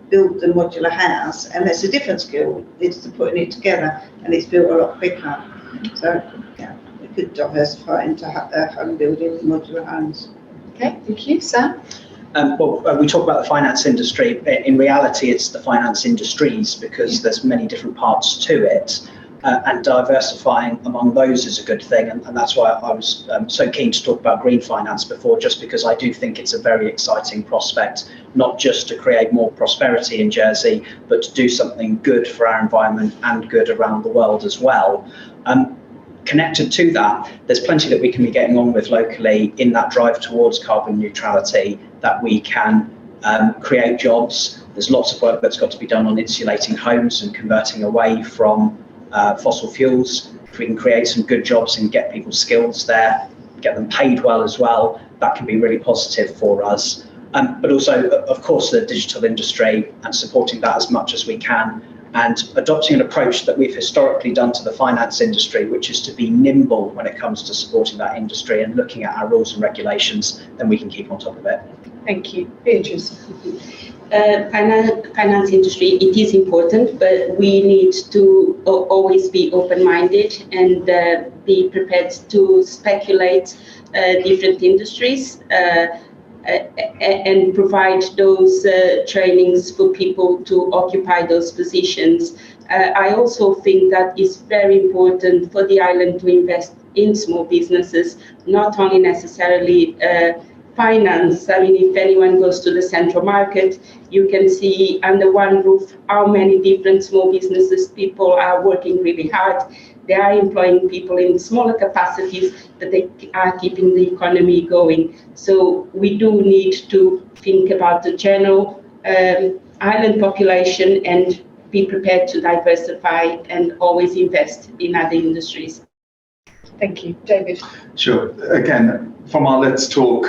build the modular house, and it's a different skill. It's the putting it together, and it's built a lot quicker. So yeah, we could diversify into home building modular homes. Okay, thank you, Sam. We talk about the finance industry. In reality, it's the finance industries, because there's many different parts to it. And diversifying among those is a good thing. And that's why I was so keen to talk about green finance before, just because I do think it's a very exciting prospect, not just to create more prosperity in Jersey, but to do something good for our environment and good around the world as well. Connected to that, there's plenty that we can be getting on with locally in that drive towards carbon neutrality, that we can create jobs. There's lots of work that's got to be done on insulating homes and converting away from fossil fuels. If we can create some good jobs and get people's skills there, get them paid well as well, that can be really positive for us. But also, of course, the digital industry, and supporting that as much as we can, and adopting an approach that we've historically done to the finance industry, which is to be nimble when it comes to supporting that industry and looking at our rules and regulations, then we can keep on top of it. Thank you. Beatrice. Finance industry, it is important, but we need to always be open-minded and be prepared to speculate different industries and provide those trainings for people to occupy those positions. I also think that it's very important for the island to invest in small businesses, not only necessarily finance. I mean, if anyone goes to the central market, you can see under one roof how many different small businesses people are working really hard. They are employing people in smaller capacities, but they are keeping the economy going. So we do need to think about the general island population and be prepared to diversify and always invest in other industries. Thank you. David. Sure. Again, from our Let's Talk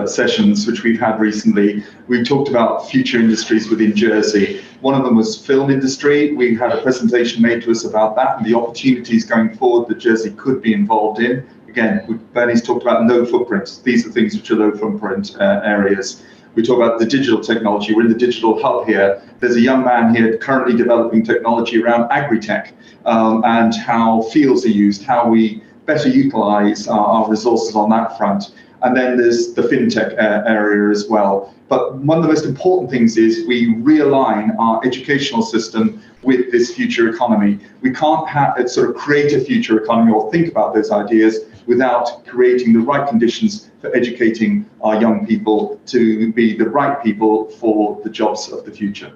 sessions, which we've had recently, we've talked about future industries within Jersey. One of them was film industry. We had a presentation made to us about that and the opportunities going forward that Jersey could be involved in. Again, Bernie's talked about low footprints. These are things which are low footprint areas. We talk about the digital technology. We're in the digital hub here. There's a young man here currently developing technology around agri-tech and how fields are used, how we better utilize our resources on that front. And then there's the fintech area as well. But one of the most important things is we realign our educational system with this future economy. We can't sort of create a future economy or think about those ideas without creating the right conditions for educating our young people to be the right people for the jobs of the future.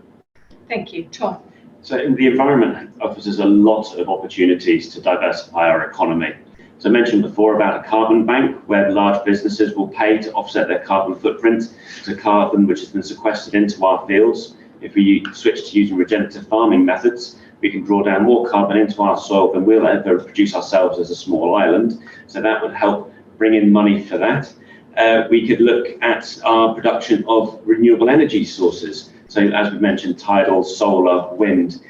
Thank you. Tom. So the environment offers a lot of opportunities to diversify our economy. So I mentioned before about a carbon bank, where large businesses will pay to offset their carbon footprint. It's a carbon which has been sequestered into our fields. If we switch to using regenerative farming methods, we can draw down more carbon into our soil than we'll ever produce ourselves as a small island. So that would help bring in money for that. We could look at our production of renewable energy sources. So as we mentioned, tidal, solar, wind.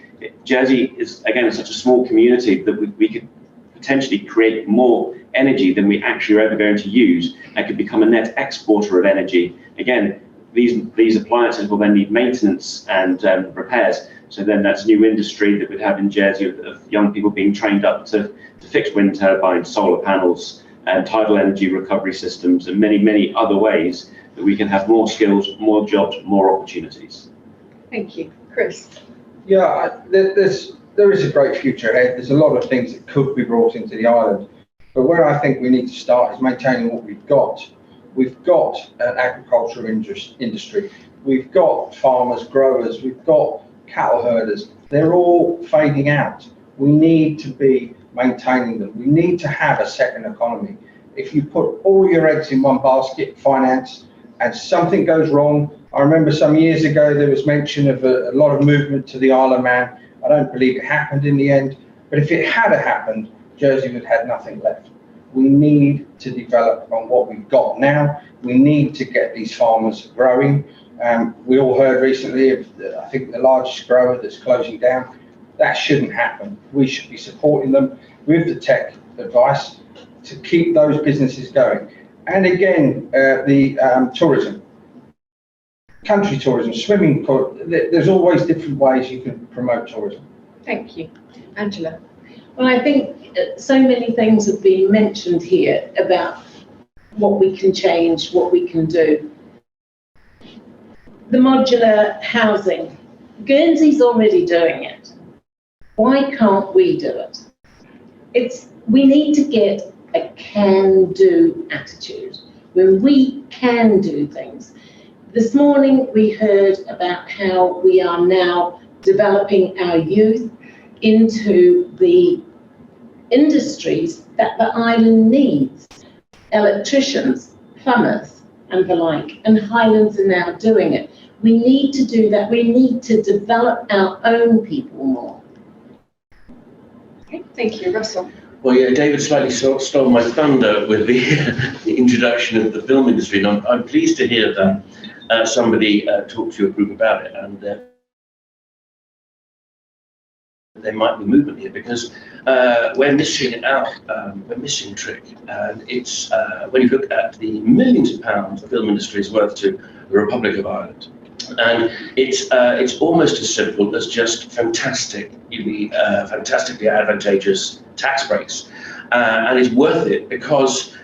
Jersey is, again, such a small community that we could potentially create more energy than we actually are ever going to use, and could become a net exporter of energy. Again, these appliances will then need maintenance and repairs. So then that's new industry that we'd have in Jersey of young people being trained up to fix wind turbines, solar panels, and tidal energy recovery systems, and many, many other ways that we can have more skills, more jobs, more opportunities. Thank you. Chris. Yeah, there is a great future ahead. There's a lot of things that could be brought into the island. But where I think we need to start is maintaining what we've got. We've got an agricultural industry. We've got farmers, growers. We've got cattle herders. They're all fading out. We need to be maintaining them. We need to have a second economy. If you put all your eggs in one basket, finance, and something goes wrong, I remember some years ago there was mention of a lot of movement to the Isle of Man. I don't believe it happened in the end, but if it had happened, Jersey would have nothing left. We need to develop on what we've got now. We need to get these farmers growing. We all heard recently of, I think, the largest grower that's closing down. That shouldn't happen. We should be supporting them with the tech advice to keep those businesses going. And again, the tourism, country tourism, swimming, there's always different ways you can promote tourism. Thank you. Angela. Well, I think so many things have been mentioned here about what we can change, what we can do. the modular housing. Guernsey's already doing it. Why can't we do it? We need to get a can-do attitude, where we can do things. This morning we heard about how we are now developing our youth into the industries that the island needs. Electricians, plumbers and the like, and Highlands are now doing it. We need to do that. We need to develop our own people more. Okay, thank you, Russell. Well, yeah, David slightly stole my thunder with the introduction of the film industry, and I'm pleased to hear that somebody talked to your group about it, and there might be movement here, because we're missing out, we're missing trick, and it's when you look at the millions of pounds the film industry is worth to the Republic of Ireland. And it's almost as simple as just fantastically advantageous tax breaks, and it's worth it because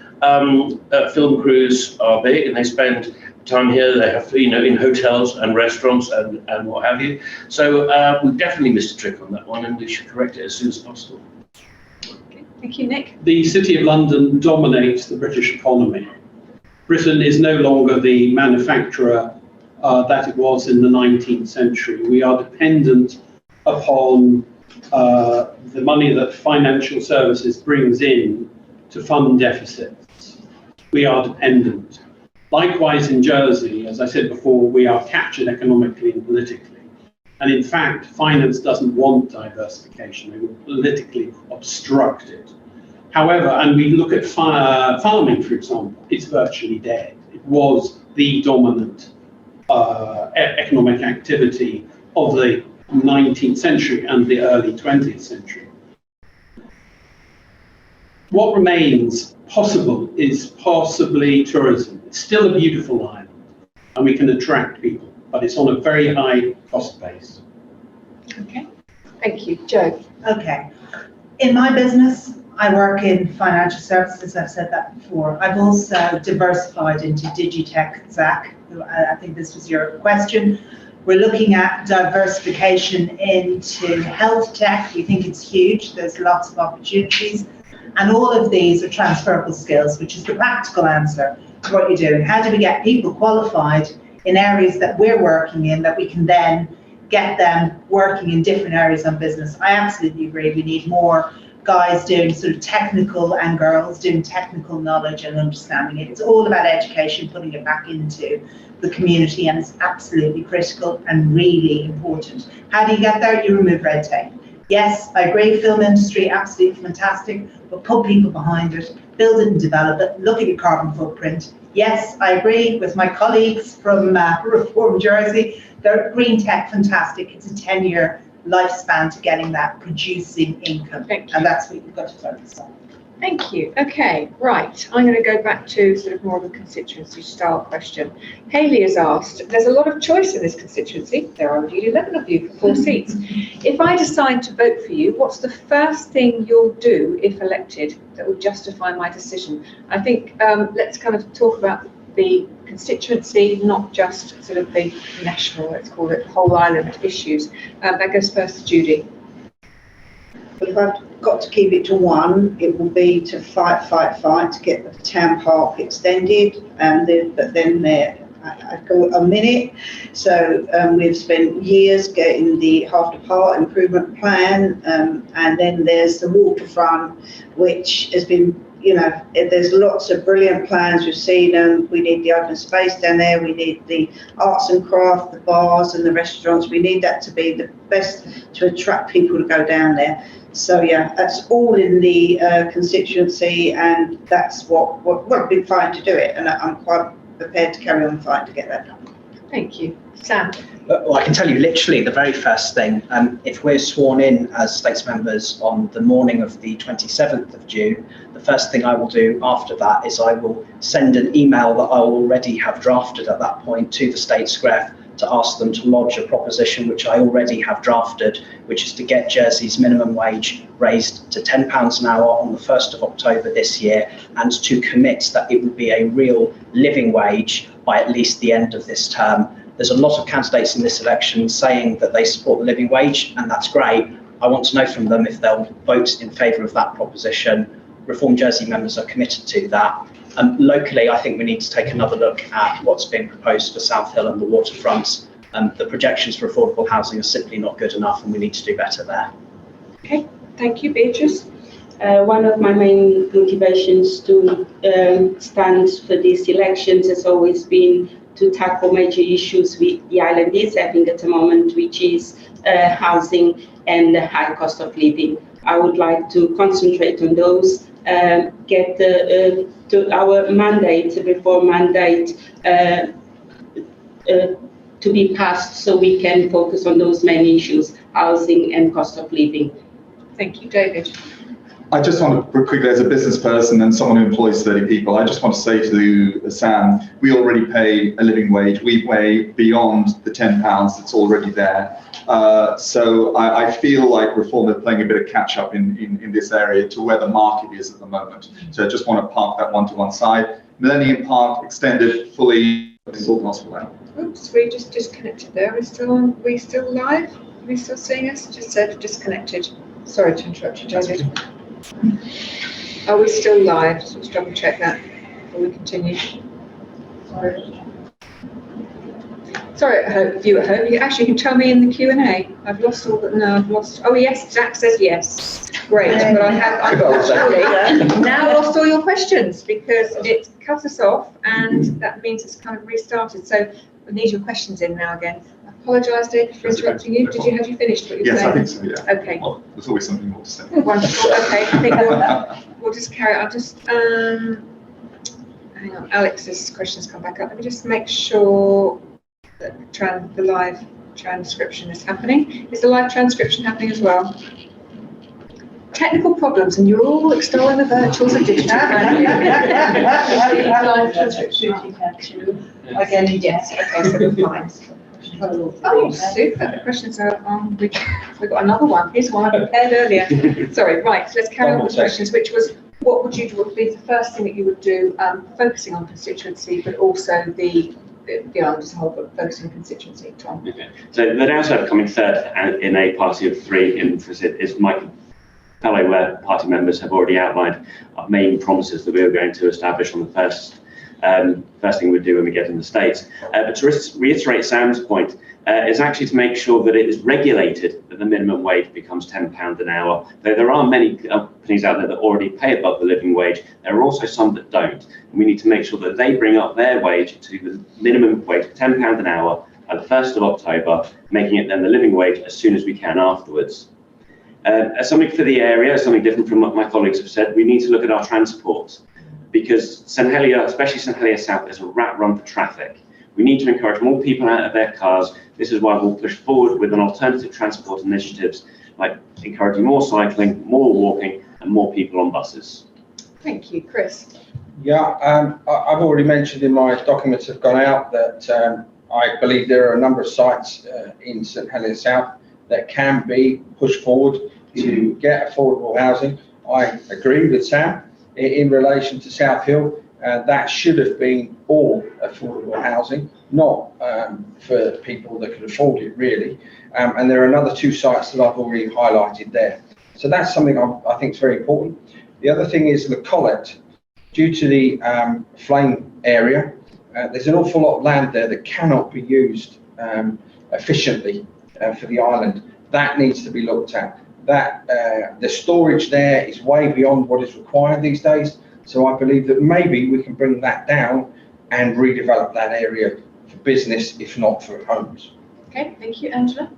film crews are big and they spend time here. They have, in hotels and restaurants and what have you. So we've definitely missed a trick on that one, and we should correct it as soon as possible. Okay, thank you, Nick. The City of London dominates the British economy. Britain is no longer the manufacturer that it was in the 19th century. We are dependent upon the money that financial services brings in to fund deficits. We are dependent. Likewise in Jersey, as I said before, we are captured economically and politically. And in fact, finance doesn't want diversification. They will politically obstruct it. However, and we look at farming, for example, it's virtually dead. It was the dominant economic activity of the 19th century and the early 20th century. What remains possible is possibly tourism. It's still a beautiful island and we can attract people, but it's on a very high cost base. Okay, thank you. Jo. Okay. In my business, I work in financial services. I've said that before. I've also diversified into Digitech, Zach. I think this was your question. We're looking at diversification into health tech. We think it's huge. There's lots of opportunities. And all of these are transferable skills, which is the practical answer to what you're doing. How do we get people qualified in areas that we're working in that we can then get them working in different areas of business? I absolutely agree. We need more guys doing sort of technical and girls doing technical knowledge and understanding it. It's all about education, putting it back into the community, and it's absolutely critical and really important. How do you get there? You remove red tape. Yes, I agree, film industry, absolutely fantastic, but put people behind it, build it and develop it, look at your carbon footprint. Yes, I agree with my colleagues from Reform Jersey, they're green tech, fantastic. It's a 10-year lifespan to getting that producing income, and that's what you've got to focus on. Thank you. Okay, right. I'm going to go back to sort of more of a constituency style question. Hayley has asked, there's a lot of choice in this constituency. There are indeed 11 of you for 4 seats. If I decide to vote for you, what's the first thing you'll do if elected that will justify my decision? I think let's kind of talk about the constituency, not just sort of the national, let's call it, whole island issues. That goes first to Judy. But if I've got to keep it to one, it will be to fight to get the town park extended. But then I go a minute. So we've spent years getting the half the park improvement plan, and then there's the waterfront, which has been, there's lots of brilliant plans. We've seen them. We need the open space down there. We need the arts and craft, the bars and the restaurants. We need that to be the best to attract people to go down there. So yeah, that's all in the constituency, and that's what we've been fighting to do it. And I'm quite prepared to carry on fighting to get that done. Thank you. Sam. Well, I can tell you literally the very first thing, if we're sworn in as States members on the morning of the 27th of June, the first thing I will do after that is I will send an email that I already have drafted at that point to the States Gref to ask them to lodge a proposition which I already have drafted, which is to get Jersey's minimum wage raised to £10 an hour on the 1st of October this year, and to commit that it would be a real living wage by at least the end of this term. There's a lot of candidates in this election saying that they support the living wage, and that's great. I want to know from them if they'll vote in favour of that proposition. Reform Jersey members are committed to that. Locally, I think we need to take another look at what's been proposed for South Hill and the waterfronts. The projections for affordable housing are simply not good enough, and we need to do better there. Okay, thank you, Beatrice. One of my main motivations to stand for these elections has always been to tackle major issues the island is having at the moment, which is housing and the high cost of living. I would like to concentrate on those, get to our mandate, reform mandate, to be passed so we can focus on those main issues, housing and cost of living. Thank you, David. I just want to quickly, as a business person and someone who employs 30 people, I just want to say to Sam, we already pay a living wage. We pay beyond the £10 that's already there. So I feel like Reform are playing a bit of catch up in this area to where the market is at the moment. So I just want to park that one to one side. Millennium Park extended fully. Oops, we just disconnected there. We still live? Are we still seeing us? Just said disconnected. Sorry to interrupt you, David. Are we still live? So let's double check that before we continue. Sorry, you at home. You actually can tell me in the Q&A. I've lost all, but no, I've lost. Oh yes, Zach says yes. Great, but I've actually now lost all your questions because it cut us off, and that means it's kind of restarted. So we need your questions in now again. I apologise, David, for interrupting you. Have you finished what you were saying? Yes, I think so, yeah. Okay. Well, there's always something more to say. Wonderful. Okay, I think we'll just carry on. I'll just hang on. Alex's questions come back up. Let me just make sure that the live transcription is happening. Is the live transcription happening as well? Technical problems, and you're all extolling the virtues of digital. Live transcription. Again, yes. Okay, so we're fine. Oh, super. The questions are on. We've got another one. Here's one I prepared earlier. Sorry, right. So let's carry on with the questions, which was, what would you do? What would be the first thing that you would do, focusing on constituency, but also the island as a whole, but focusing on constituency, Tom? Okay. So the downside of coming third in a party of three is my fellow party members have already outlined our main promises that we are going to establish on the first thing we'd do when we get in the States. But to reiterate Sam's point, is actually to make sure that it is regulated that the minimum wage becomes £10 an hour. Though there are many companies out there that already pay above the living wage, there are also some that don't. And we need to make sure that they bring up their wage to the minimum wage of £10 an hour at the 1st of October, making it then the living wage as soon as we can afterwards. As something for the area, something different from what my colleagues have said, we need to look at our transport, because St Helier, especially St Helier South, is a rat run for traffic. We need to encourage more people out of their cars. This is why we'll push forward with an alternative transport initiatives, like encouraging more cycling, more walking, and more people on buses. Thank you, Chris. Yeah, I've already mentioned in my documents have gone out that I believe there are a number of sites in St Helier South that can be pushed forward to get affordable housing. I agree with Sam in relation to South Hill. That should have been all affordable housing, not for people that could afford it really. And there are another two sites that I've already highlighted there. So that's something I think is very important. The other thing is the Collect. Due to the flame area, there's an awful lot of land there that cannot be used efficiently for the island. That needs to be looked at. That the storage there is way beyond what is required these days. So I believe that maybe we can bring that down and redevelop that area for business, if not for homes. Okay, thank you, Angela.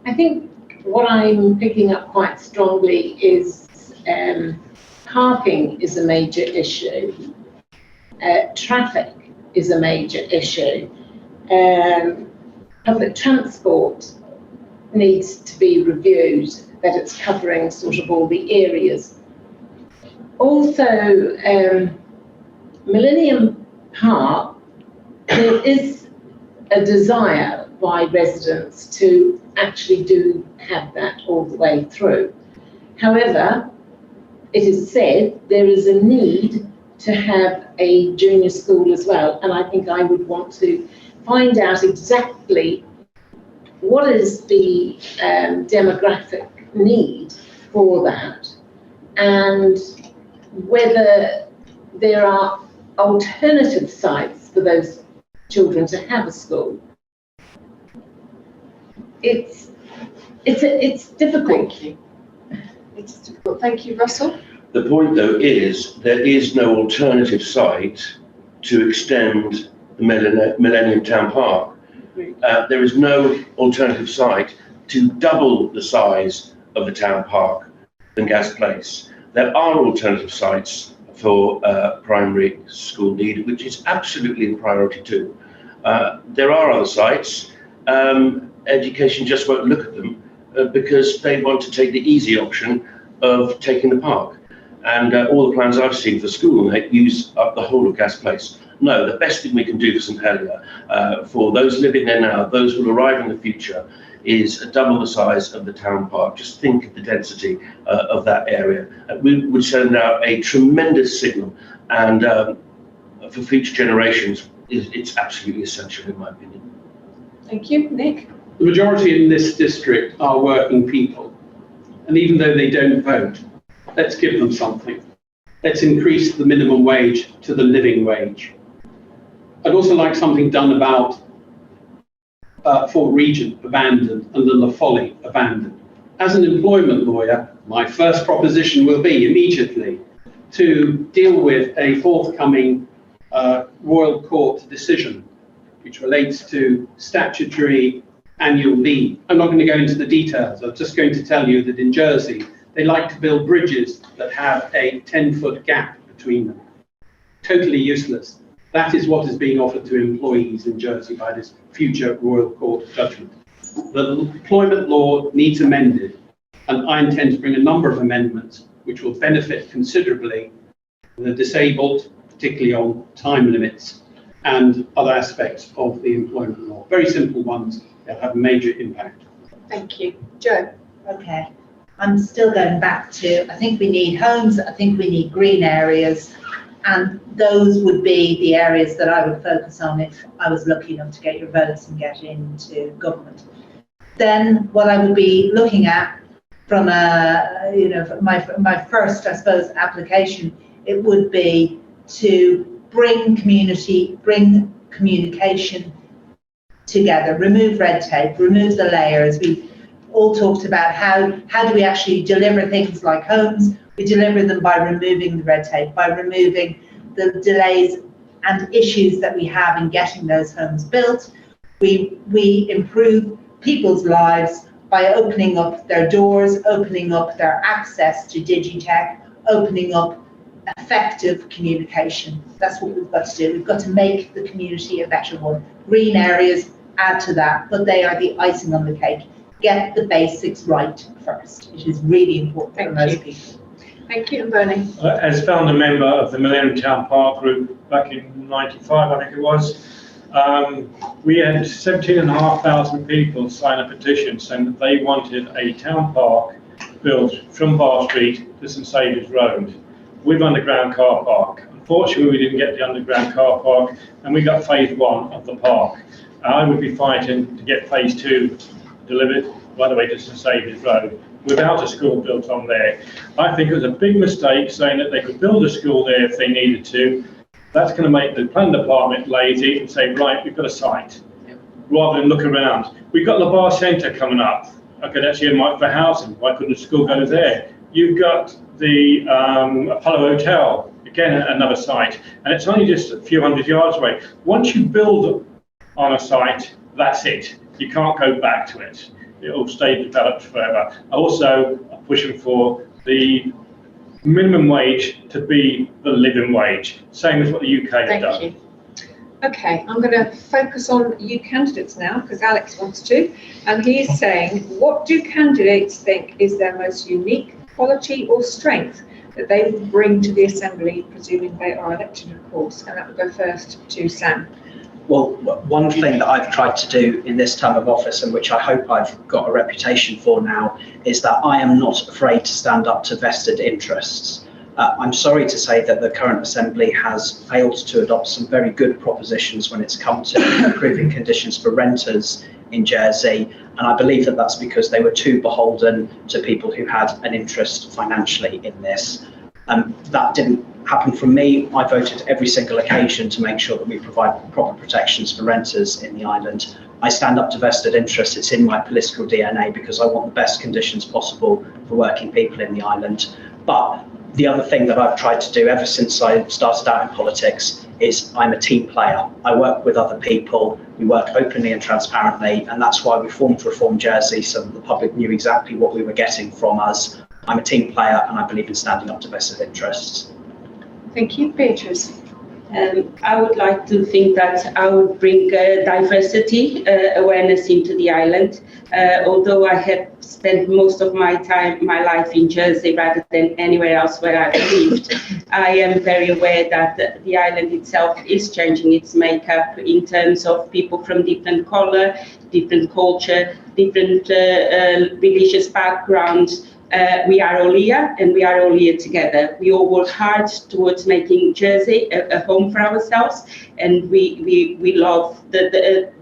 I think what I'm picking up quite strongly is parking is a major issue. Traffic is a major issue. Public transport needs to be reviewed, that it's covering sort of all the areas. Also, Millennium Park, there is a desire by residents to actually do have that all the way through. However, it is said there is a need to have a junior school as well, and I think I would want to find out exactly what is the demographic need for that, and whether there are alternative sites for those children to have a school. It's difficult. Thank you. It's difficult. Thank you, Russell. The point, though, is there is no alternative site to extend the Millennium Town Park. There is no alternative site to double the size of the town park than Gas Place. There are alternative sites for primary school need, which is absolutely a priority too. There are other sites. Education just won't look at them because they want to take the easy option of taking the park. And all the plans I've seen for school, they use up the whole of Gas Place. No, the best thing we can do for St Helier, for those living there now, those who will arrive in the future, is double the size of the town park. Just think of the density of that area. We would send out a tremendous signal, and for future generations, it's absolutely essential, in my opinion. Thank you, Nick. The majority in this district are working people, and even though they don't vote, let's give them something. Let's increase the minimum wage to the living wage. I'd also like something done about Fort Regent abandoned and the La Folie abandoned. As an employment lawyer, my first proposition will be immediately to deal with a forthcoming Royal Court decision which relates to statutory annual leave. I'm not going to go into the details. I'm just going to tell you that in Jersey, they like to build bridges that have a 10-foot gap between them. Totally useless. That is what is being offered to employees in Jersey by this future Royal Court judgment. The employment law needs amended, and I intend to bring a number of amendments which will benefit considerably the disabled, particularly on time limits and other aspects of the employment law. Very simple ones that have a major impact. Thank you. Joe. Okay, I'm still going back to, I think we need homes, I think we need green areas, and those would be the areas that I would focus on if I was lucky enough to get your votes and get into government. Then what I would be looking at from my first, I suppose, application, it would be to bring communication together, remove red tape, remove the layers. We all talked about how do we actually deliver things like homes. We deliver them by removing the red tape, by removing the delays and issues that we have in getting those homes built. We improve people's lives by opening up their doors, opening up their access to Digitech, opening up effective communication. That's what we've got to do. We've got to make the community a better one. Green areas add to that, but they are the icing on the cake. Get the basics right first. It is really important for most people. Thank you, and Bernie. As founder member of the Millennium Town Park Group back in '95, I think it was, we had 17,500 people sign a petition saying that they wanted a town park built from Bar Street to St Saviour's Road with underground car park. Unfortunately, we didn't get the underground car park, and we got phase 1 of the park. I would be fighting to get phase 2 delivered right the way to St Saviour's Road without a school built on there. I think it was a big mistake saying that they could build a school there if they needed to. That's going to make the planning department lazy and say, right, we've got a site, rather than look around. We've got the Bar Centre coming up. Okay, that's here for housing. Why couldn't the school go there? You've got the Apollo Hotel, again, another site, and it's only just a few hundred yards away. Once you build on a site, that's it. You can't go back to it. It'll stay developed forever. Also, I'm pushing for the minimum wage to be the living wage, same as what the UK has done. Thank you. Okay, I'm going to focus on you candidates now because Alex wants to, and he is saying, what do candidates think is their most unique quality or strength that they will bring to the Assembly, presuming they are elected, of course? And that will go first to Sam. Well, one thing that I've tried to do in this term of office, and which I hope I've got a reputation for now, is that I am not afraid to stand up to vested interests. I'm sorry to say that the current Assembly has failed to adopt some very good propositions when it's come to improving conditions for renters in Jersey, and I believe that that's because they were too beholden to people who had an interest financially in this. That didn't happen from me. I voted every single occasion to make sure that we provide proper protections for renters in the island. I stand up to vested interests. It's in my political DNA because I want the best conditions possible for working people in the island. But the other thing that I've tried to do ever since I started out in politics is I'm a team player. I work with other people. We work openly and transparently, and that's why we formed Reform Jersey, so that the public knew exactly what we were getting from us. I'm a team player, and I believe in standing up to vested interests. Thank you. Beatrice. I would like to think that I would bring diversity awareness into the island. Although I have spent most of my life in Jersey rather than anywhere else where I've lived, I am very aware that the island itself is changing its makeup in terms of people from different colour, different culture, different religious backgrounds. We are all here, and we are all here together. We all work hard towards making Jersey a home for ourselves, and we love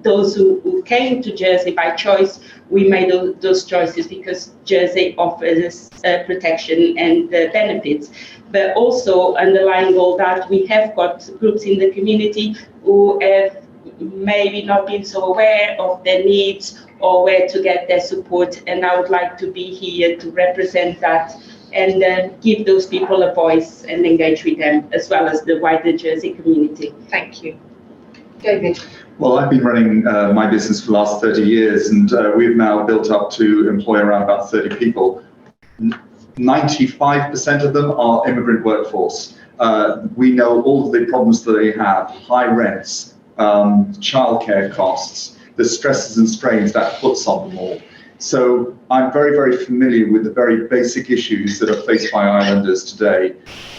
those who came to Jersey by choice. We made those choices because Jersey offers protection and benefits. But also underlying all that, we have got groups in the community who have maybe not been so aware of their needs or where to get their support, and I would like to be here to represent that and give those people a voice and engage with them, as well as the wider Jersey community. Thank you. David. Well, I've been running my business for the last 30 years, and we've now built up to employ around about 30 people. 95% of them are immigrant workforce. We know all of the problems that they have: high rents, childcare costs, the stresses and strains that puts on them all. So I'm very, very familiar with the very basic issues that are faced by islanders today.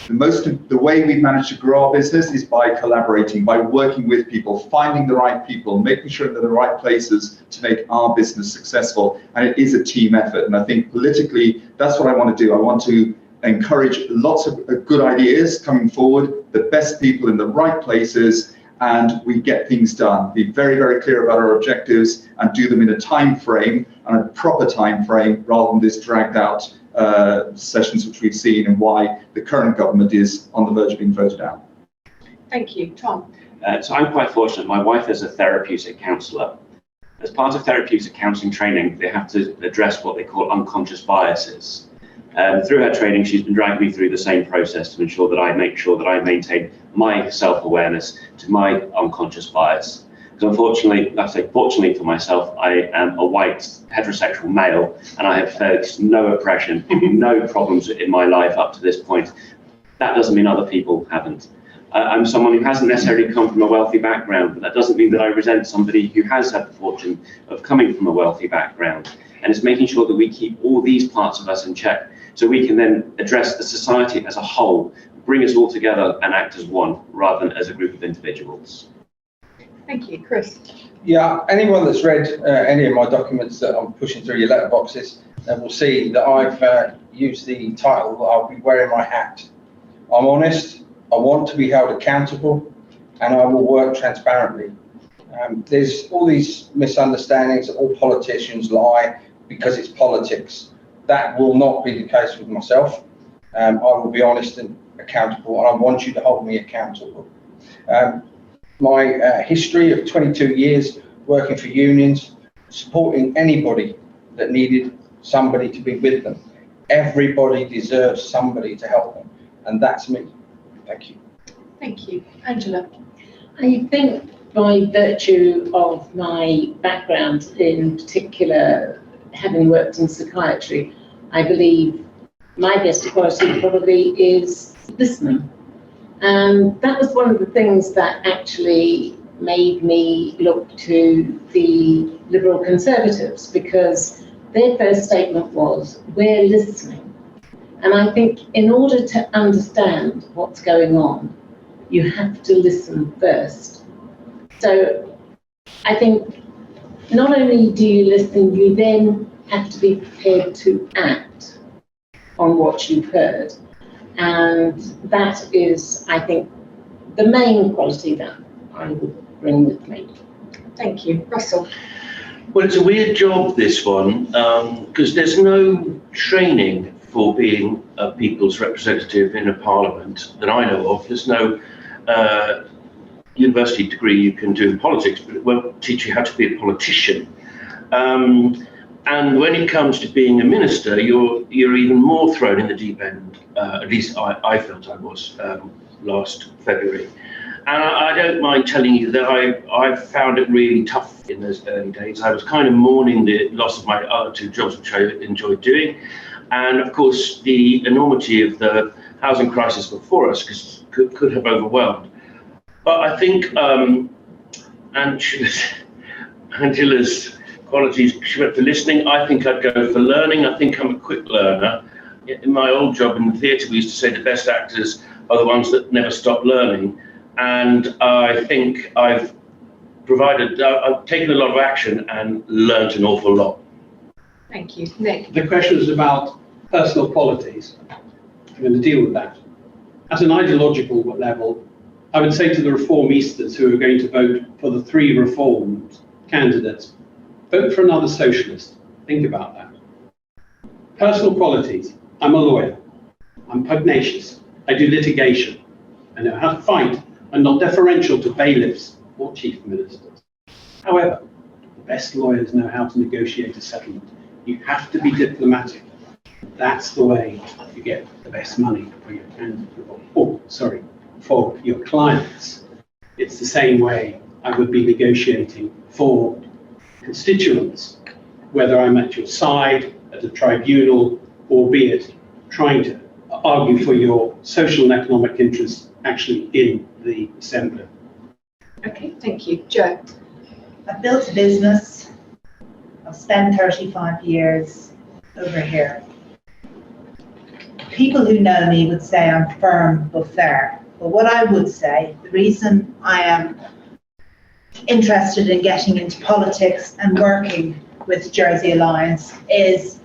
The way we manage to grow our business is by collaborating, by working with people, finding the right people, making sure they're in the right places to make our business successful. And it is a team effort. And I think politically, that's what I want to do. I want to encourage lots of good ideas coming forward, the best people in the right places, and we get things done. Be very, very clear about our objectives and do them in a time frame, and a proper time frame, rather than this dragged out sessions which we've seen, and why the current government is on the verge of being voted out. Thank you. Tom. So I'm quite fortunate. My wife is a therapeutic counsellor. As part of therapeutic counselling training, they have to address what they call unconscious biases. Through her training, she's been dragging me through the same process to ensure that I make sure that I maintain my self-awareness to my unconscious bias. Because unfortunately, I say fortunately for myself, I am a white heterosexual male, and I have faced no oppression, no problems in my life up to this point. That doesn't mean other people haven't. I'm someone who hasn't necessarily come from a wealthy background, but that doesn't mean that I resent somebody who has had the fortune of coming from a wealthy background. And it's making sure that we keep all these parts of us in check, so we can then address the society as a whole, bring us all together and act as one, rather than as a group of individuals. Thank you. Chris. Yeah, anyone that's read any of my documents that I'm pushing through your letterboxes will see that I've used the title that I'll be wearing my hat. I'm honest, I want to be held accountable, and I will work transparently. There's all these misunderstandings that all politicians lie because it's politics. That will not be the case with myself. I will be honest and accountable, and I want you to hold me accountable. My history of 22 years working for unions, supporting anybody that needed somebody to be with them. Everybody deserves somebody to help them, and that's me. Thank you. Thank you. Angela. I think by virtue of my background, in particular, having worked in psychiatry, I believe my best quality probably is listening. And that was one of the things that actually made me look to the Liberal Conservatives, because their first statement was, we're listening. And I think in order to understand what's going on, you have to listen first. So I think not only do you listen, you then have to be prepared to act on what you've heard. And that is, I think, the main quality that I would bring with me. Thank you. Russell? Well, it's a weird job, this one, because there's no training for being a people's representative in a parliament that I know of. There's no university degree you can do in politics, but it won't teach you how to be a politician. And when it comes to being a minister, you're even more thrown in the deep end. At least I felt I was last February. And I don't mind telling you that I found it really tough in those early days. I was kind of mourning the loss of my other two jobs, which I enjoyed doing. And of course, the enormity of the housing crisis before us could have overwhelmed. But I think Angela's qualities, she went for listening. I think I'd go for learning. I think I'm a quick learner. In my old job in the theatre, we used to say the best actors are the ones that never stop learning. And I think I've taken a lot of action and learnt an awful lot. Thank you. Nick? The question is about personal qualities. I'm going to deal with that. At an ideological level, I would say to the reformistas who are going to vote for the 3 reformed candidates, vote for another socialist. Think about that. Personal qualities. I'm a lawyer. I'm pugnacious. I do litigation. I know how to fight. I'm not deferential to bailiffs or chief ministers. However, the best lawyers know how to negotiate a settlement. You have to be diplomatic. That's the way you get the best money for your for your clients. It's the same way I would be negotiating for constituents, whether I'm at your side, at a tribunal, albeit trying to argue for your social and economic interests actually in the assembly. Okay, thank you. Jo? I've built a business. I've spent 35 years over here. People who know me would say I'm firm but fair. But what I would say, the reason I am interested in getting into politics and working with Jersey Alliance is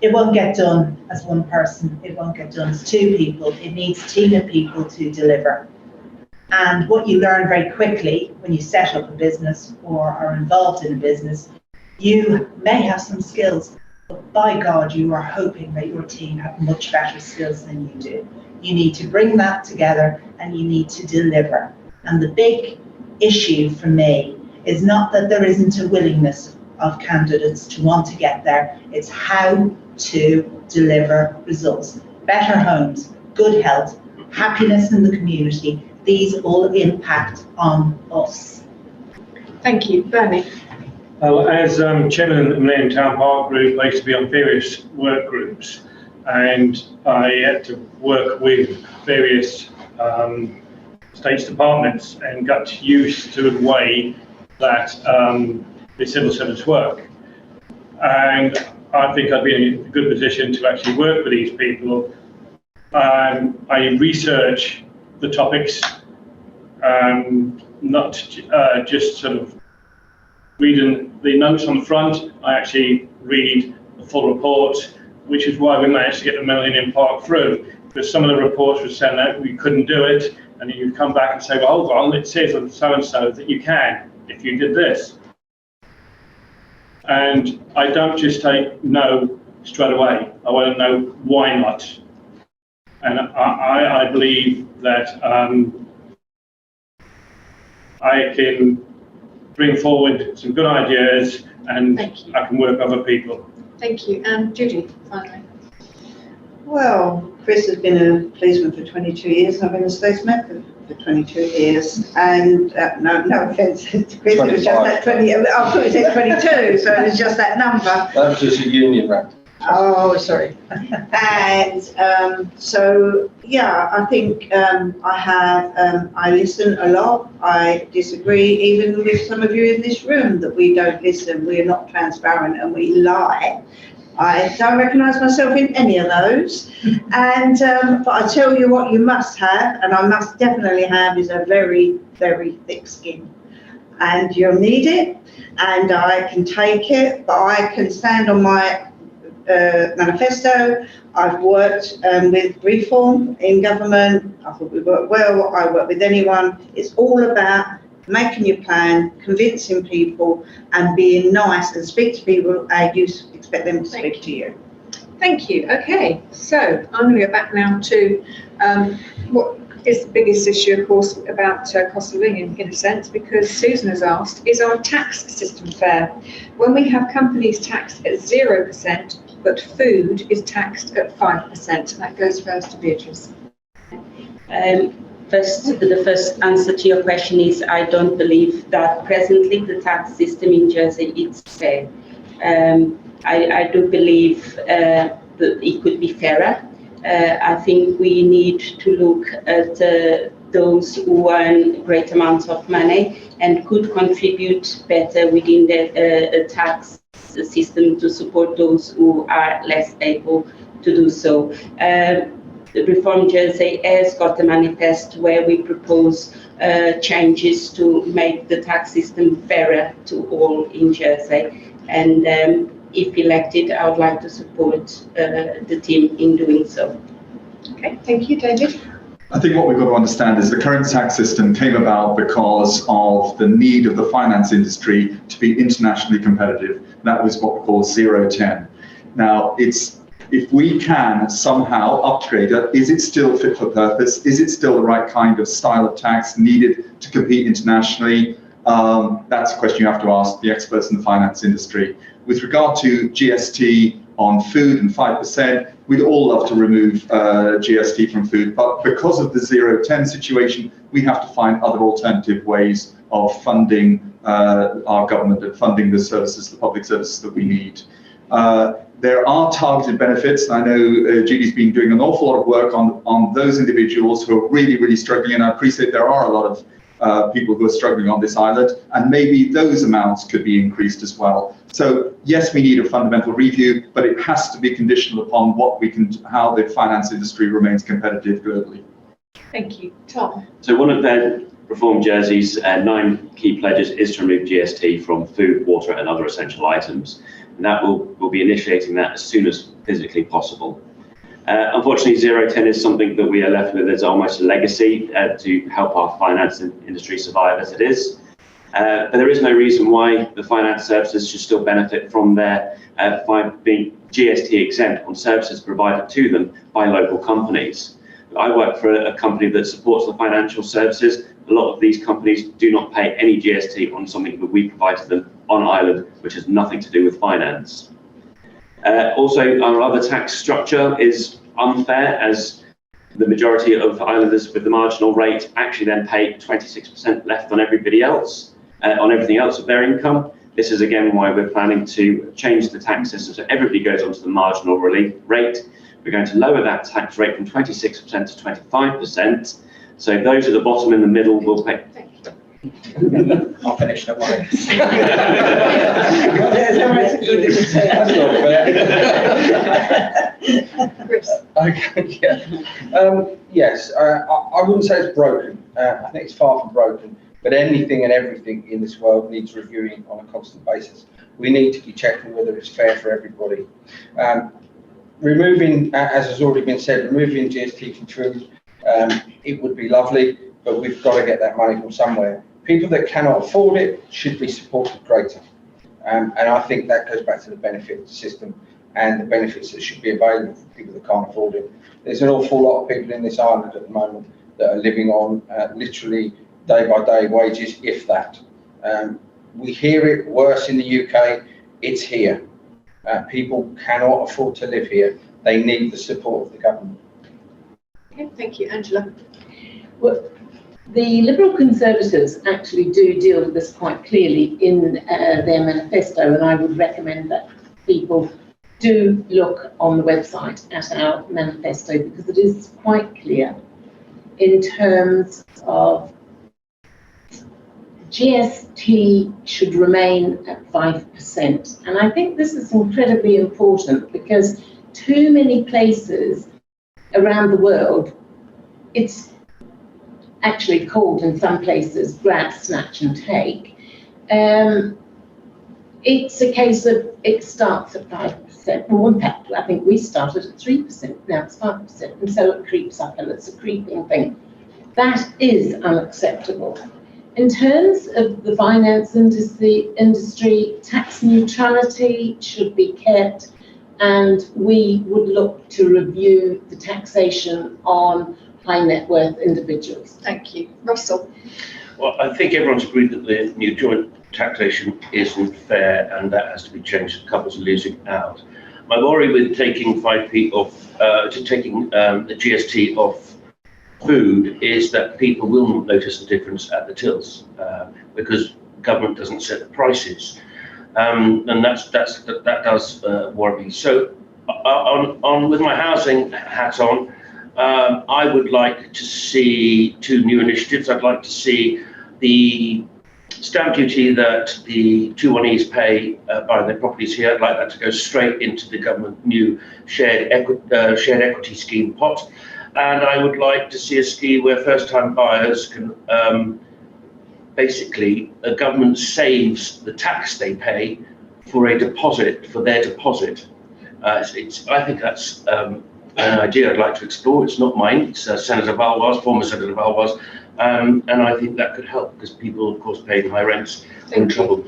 it won't get done as one person, it won't get done as 2 people, it needs a team of people to deliver. And what you learn very quickly when you set up a business or are involved in a business, you may have some skills, but by God, you are hoping that your team have much better skills than you do. You need to bring that together and you need to deliver. And the big issue for me is not that there isn't a willingness of candidates to want to get there, it's how to deliver results. Better homes, good health, happiness in the community, these all impact on us. Thank you. Bernie? Well, as chairman of the Millennium Town Park Group, I used to be on various work groups, and I had to work with various states departments and got used to the way that the civil servants work. And I think I'd be in a good position to actually work with these people. I research the topics, not just sort of reading the notes on the front. I actually read the full report, which is why we managed to get the Millennium Park through. Because some of the reports were saying that we couldn't do it, and then you'd come back and say, well, hold on, it says on so-and-so that you can, if you did this. And I don't just take no straight away. I want to know why not. And I believe that I can bring forward some good ideas and I can work with other people. Thank you. And Judy, finally. Well, Chris has been a policeman for 22 years and I've been a statesman for 22 years. And no offence to Chris, 25. It was just that 20, I thought it said 22, so it was just that number. That was just a union rep. Oh, sorry. And so, yeah, I think I listen a lot. I disagree even with some of you in this room that we don't listen, we're not transparent and we lie. I don't recognise myself in any of those. And but I tell you what you must have, and I must definitely have, is a very, very thick skin. And you'll need it, and I can take it, but I can stand on my manifesto. I've worked with reform in government. I thought we work well. I work with anyone. It's all about making your plan, convincing people, and being nice and speak to people how you expect them to speak to you. Thank you. Okay, so I'm going to go back now to what is the biggest issue, of course, about cost of living in a sense, because Susan has asked, is our tax system fair? When we have companies taxed at 0%, but food is taxed at 5%. That goes first to Beatrice. The first answer to your question is I don't believe that presently the tax system in Jersey is fair. I do believe that it could be fairer. I think we need to look at those who earn great amounts of money and could contribute better within the tax system to support those who are less able to do so. Reform Jersey has got a manifesto where we propose changes to make the tax system fairer to all in Jersey. And if elected, I would like to support the team in doing so. Okay, thank you, David. I think what we've got to understand is the current tax system came about because of the need of the finance industry to be internationally competitive. That was what we call 0-10. Now, if we can somehow upgrade it, is it still fit for purpose? Is it still the right kind of style of tax needed to compete internationally? That's a question you have to ask the experts in the finance industry. With regard to GST on food and 5%, we'd all love to remove GST from food, but because of the 0-10 situation, we have to find other alternative ways of funding our government and funding the services, the public services that we need. There are targeted benefits, and I know Judy's been doing an awful lot of work on those individuals who are really, really struggling, and I appreciate there are a lot of people who are struggling on this island, and maybe those amounts could be increased as well. So yes, we need a fundamental review, but it has to be conditional upon how the finance industry remains competitive globally. Thank you. Tom. So one of the Reform Jersey's 9 key pledges is to remove GST from food, water and other essential items. And that we'll be initiating that as soon as physically possible. Unfortunately, 0-10 is something that we are left with as almost a legacy to help our finance industry survive as it is. But there is no reason why the finance services should still benefit from their being GST exempt on services provided to them by local companies. I work for a company that supports the financial services. A lot of these companies do not pay any GST on something that we provide to them on island, which has nothing to do with finance. Also, our other tax structure is unfair, as the majority of islanders with the marginal rate actually then pay 26% left on everybody else, on everything else of their income. This is again why we're planning to change the tax system so everybody goes onto the marginal rate. We're going to lower that tax rate from 26% to 25%. So those at the bottom in the middle will pay. I'll finish, don't worry. Okay, yeah. Yes, I wouldn't say it's broken. I think it's far from broken, but anything and everything in this world needs reviewing on a constant basis. We need to be checking whether it's fair for everybody. Removing, as has already been said, removing GST from food, it would be lovely, but we've got to get that money from somewhere. People that cannot afford it should be supported greater. And I think that goes back to the benefit system and the benefits that should be available for people that can't afford it. There's an awful lot of people in this island at the moment that are living on literally day-by-day wages, if that. We hear it worse in the UK, it's here. People cannot afford to live here. They need the support of the government. Okay, thank you. Angela. Well, the Liberal Conservatives actually do deal with this quite clearly in their manifesto, and I would recommend that people do look on the website at our manifesto, because it is quite clear in terms of GST should remain at 5%. And I think this is incredibly important, because too many places around the world, it's actually called in some places grab, snatch and take. It's a case of it starts at 5%. Well, in fact, I think we started at 3%, now it's 5%, and so it creeps up, and it's a creeping thing. That is unacceptable. In terms of the finance industry, tax neutrality should be kept, and we would look to review the taxation on high net worth individuals. Thank you. Russell? Well, I think everyone's agreed that the new joint taxation isn't fair and that has to be changed. Couples are losing out. My worry with taking 5p off, taking the GST off food is that people will not notice the difference at the tills because government doesn't set the prices. And that does worry me. So with my housing hat on, I would like to see 2 new initiatives. I'd like to see the stamp duty that the 2-1-Es pay by their properties here. I'd like that to go straight into the government new shared equity scheme pot. And I would like to see a scheme where first-time buyers can basically, a government saves the tax they pay for a deposit, for their deposit. I think that's an idea I'd like to explore. It's not mine, it's Senator Balwar's, former Senator Balwar's, and I think that could help because people, of course, paying high rents are in trouble.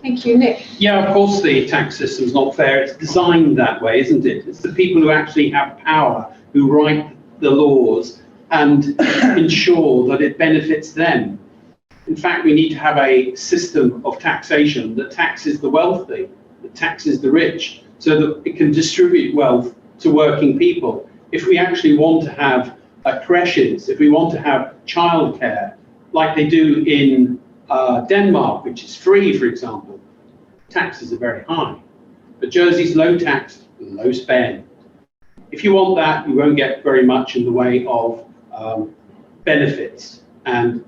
Thank you, Nick. Yeah, of course the tax system's not fair. It's designed that way, isn't it? It's the people who actually have power who write the laws and ensure that it benefits them. In fact, we need to have a system of taxation that taxes the wealthy, that taxes the rich, so that it can distribute wealth to working people. If we actually want to have creches, if we want to have childcare, like they do in Denmark, which is free, for example, taxes are very high. But Jersey's low tax, low spend. If you want that, you won't get very much in the way of benefits and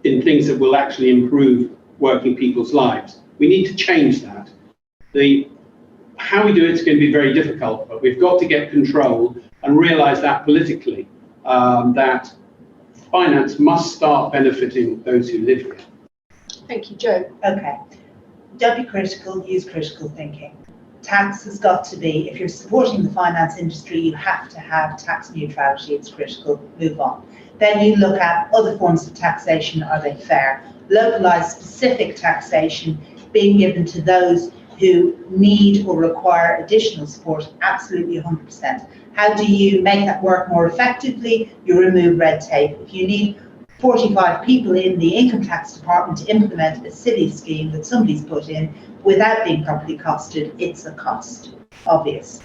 in things that will actually improve working people's lives. We need to change that. How we do it is going to be very difficult, but we've got to get control and realise that politically, that finance must start benefiting those who live here. Thank you, Joe. Okay. Don't be critical, use critical thinking. Tax has got to be, if you're supporting the finance industry, you have to have tax neutrality. It's critical. Move on. Then you look at other forms of taxation. Are they fair? Localised specific taxation being given to those who need or require additional support, absolutely 100%. How do you make that work more effectively? You remove red tape. If you need 45 people in the income tax department to implement a silly scheme that somebody's put in without being properly costed, it's a cost, obvious.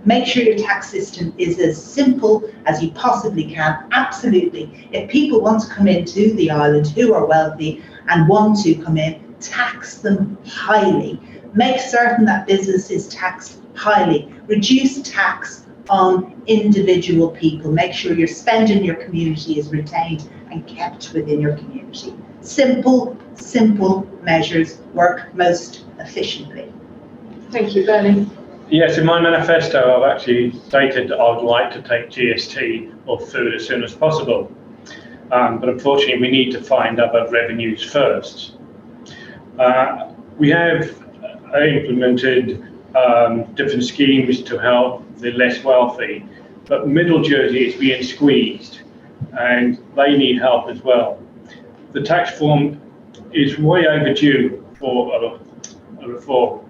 Make sure your tax system is as simple as you possibly can, absolutely. If people want to come into the island who are wealthy and want to come in, tax them highly. Make certain that business is taxed highly. Reduce tax on individual people. Make sure your spend in your community is retained and kept within your community. Simple measures work most efficiently. Thank you, Bernie. Yes, in my manifesto, I've actually stated that I'd like to take GST off food as soon as possible. But unfortunately, we need to find other revenues first. We have implemented different schemes to help the less wealthy, but Middle Jersey is being squeezed and they need help as well. The tax reform is way overdue for a reform.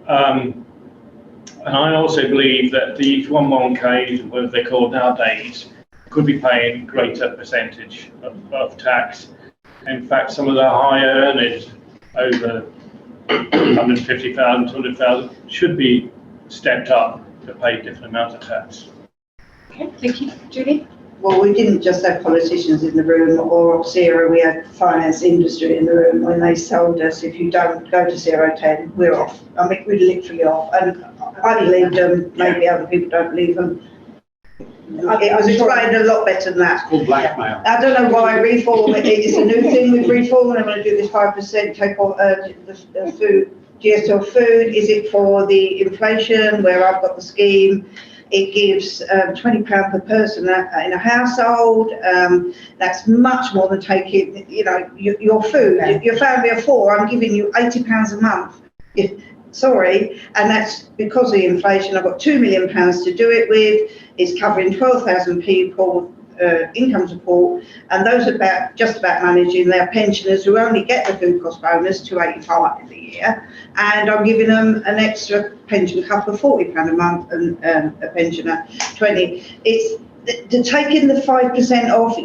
And I also believe that these 111Ks, whatever they're called nowadays, could be paying greater percentage of tax. In fact, some of the higher earners, over 150,000, 200,000, should be stepped up to pay different amounts of tax. Okay, thank you. Julie? Well, we didn't just have politicians in the room or Zero, we had finance industry in the room when they told us if you don't go to 010, we're off. I mean, we're literally off. And I believed them, maybe other people don't believe them. I was explained a lot better than that. It's called blackmail. I don't know why reform, it's a new thing with reform, and I'm going to do this 5% take off the food, GST food. Is it for the inflation where I've got the scheme? It gives £20 per person in a household. That's much more than taking, you know, your food. Yeah. Your family of four, I'm giving you £80 a month. Sorry, and that's because of the inflation. I've got £2 million to do it with. It's covering 12,000 people. Income support, and those are just about managing their pensioners who only get the food cost bonus £285 a year, and I'm giving them an extra pension cut of £40 a month and a pensioner 20. It's the taking the 5% off.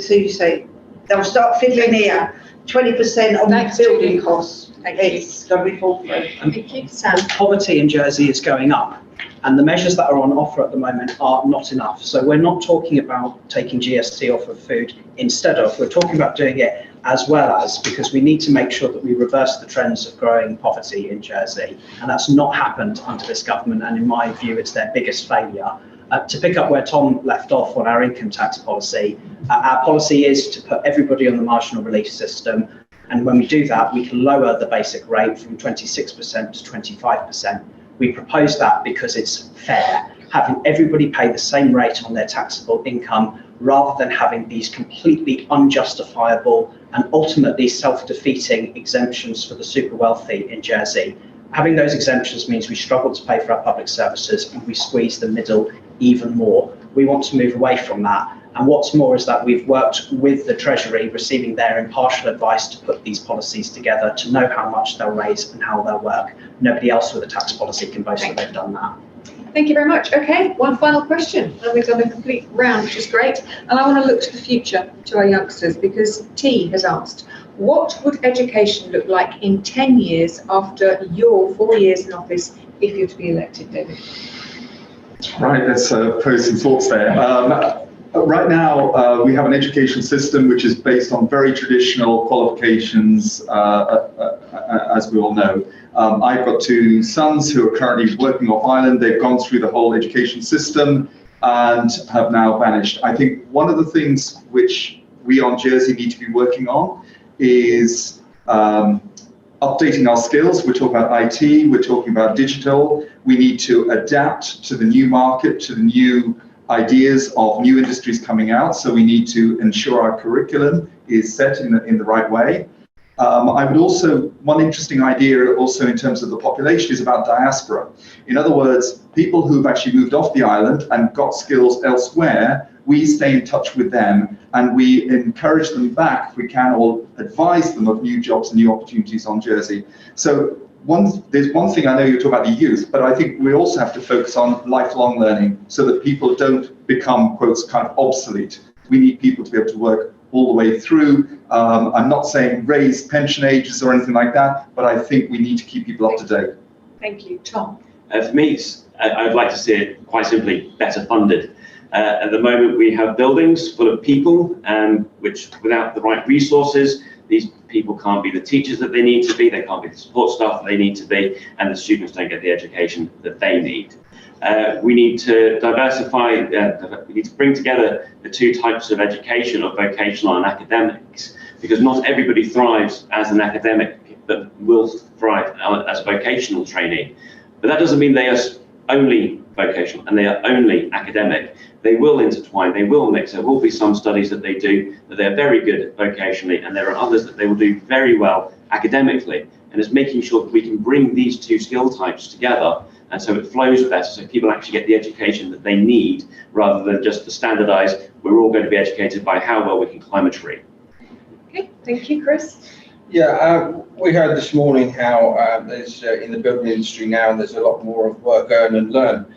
So you say they'll start fiddling here. 20% on Thanks, building Judy. costs. Thank you. It's going to be full through. Thank you, Sam. Poverty in Jersey is going up, and the measures that are on offer at the moment are not enough. So we're not talking about taking GST off of food instead of, we're talking about doing it as well as, because we need to make sure that we reverse the trends of growing poverty in Jersey. And that's not happened under this government, and in my view, it's their biggest failure. To pick up where Tom left off on our income tax policy, our policy is to put everybody on the marginal relief system. And when we do that, we can lower the basic rate from 26% to 25%. We propose that because it's fair, having everybody pay the same rate on their taxable income, rather than having these completely unjustifiable and ultimately self-defeating exemptions for the super wealthy in Jersey. Having those exemptions means we struggle to pay for our public services and we squeeze the middle even more. We want to move away from that. And what's more is that we've worked with the Treasury, receiving their impartial advice to put these policies together, to know how much they'll raise and how they'll work. Nobody else with a tax policy can boast that they've done that. Thank you very much. Okay, one final question, and we've done a complete round, which is great. And I want to look to the future, to our youngsters, because T has asked, what would education look like in 10 years after your 4 years in office, if you're to be elected, David? Right, let's pose some thoughts there. Right now, we have an education system which is based on very traditional qualifications, as we all know. I've got two sons who are currently working off island. They've gone through the whole education system and have now vanished. I think one of the things which we on Jersey need to be working on is updating our skills. We're talking about IT, we're talking about digital. We need to adapt to the new market, to the new ideas of new industries coming out. So we need to ensure our curriculum is set in the right way. I would also, one interesting idea also in terms of the population is about diaspora. In other words, people who've actually moved off the island and got skills elsewhere, we stay in touch with them and we encourage them back if we can, or advise them of new jobs and new opportunities on Jersey. So there's one thing, I know you're talking about the youth, but I think we also have to focus on lifelong learning so that people don't become, quotes, kind of obsolete. We need people to be able to work all the way through. I'm not saying raise pension ages or anything like that, but I think we need to keep people up to date. Thank you. Tom? For me, I'd like to see it quite simply better funded. At the moment, we have buildings full of people, which without the right resources, these people can't be the teachers that they need to be, they can't be the support staff that they need to be, and the students don't get the education that they need. We need to diversify, we need to bring together the two types of education, of vocational and academics, because not everybody thrives as an academic, but will thrive as a vocational trainee. But that doesn't mean they are only vocational and they are only academic. They will intertwine, they will mix. There will be some studies that they do that they're very good vocationally, and there are others that they will do very well academically. And it's making sure that we can bring these two skill types together, and so it flows better, so people actually get the education that they need, rather than just the standardized, we're all going to be educated by how well we can climb a tree. Okay, thank you, Chris. Yeah, we heard this morning how there's in the building industry now, there's a lot more of work, earn and learn.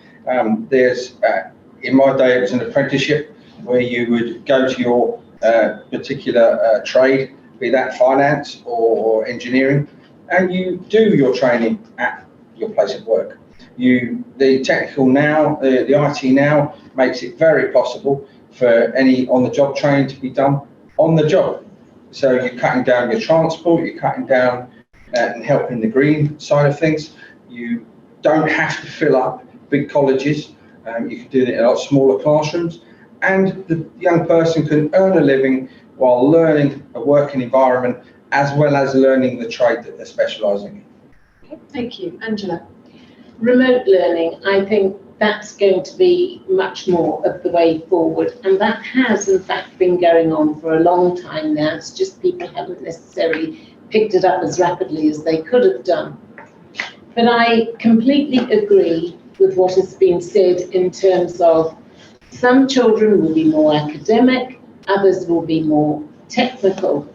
In my day, it was an apprenticeship where you would go to your particular trade, be that finance or engineering, and you do your training at your place of work. The technical now, the IT now makes it very possible for any on-the-job training to be done on the job. So you're cutting down your transport, you're cutting down and helping the green side of things. You don't have to fill up big colleges. You can do it in a lot smaller classrooms, and the young person can earn a living while learning a working environment as well as learning the trade that they're specialising in. Okay, thank you. Angela? Remote learning, I think that's going to be much more of the way forward. And that has, in fact, been going on for a long time now. It's just people haven't necessarily picked it up as rapidly as they could have done. But I completely agree with what has been said in terms of some children will be more academic, others will be more technical.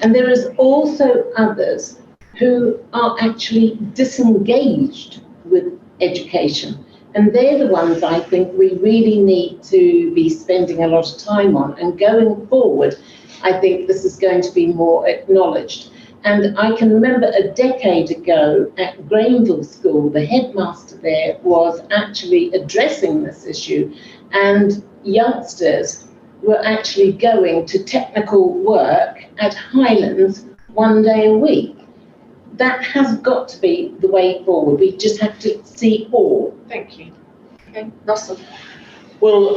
And there is also others who are actually disengaged with education. And they're the ones I think we really need to be spending a lot of time on. And going forward, I think this is going to be more acknowledged. And I can remember a decade ago at Granville School, the headmaster there was actually addressing this issue, and youngsters were actually going to technical work at Highlands 1 day a week. That has got to be the way forward. We just have to see all. Thank you. Okay, Russell. Well,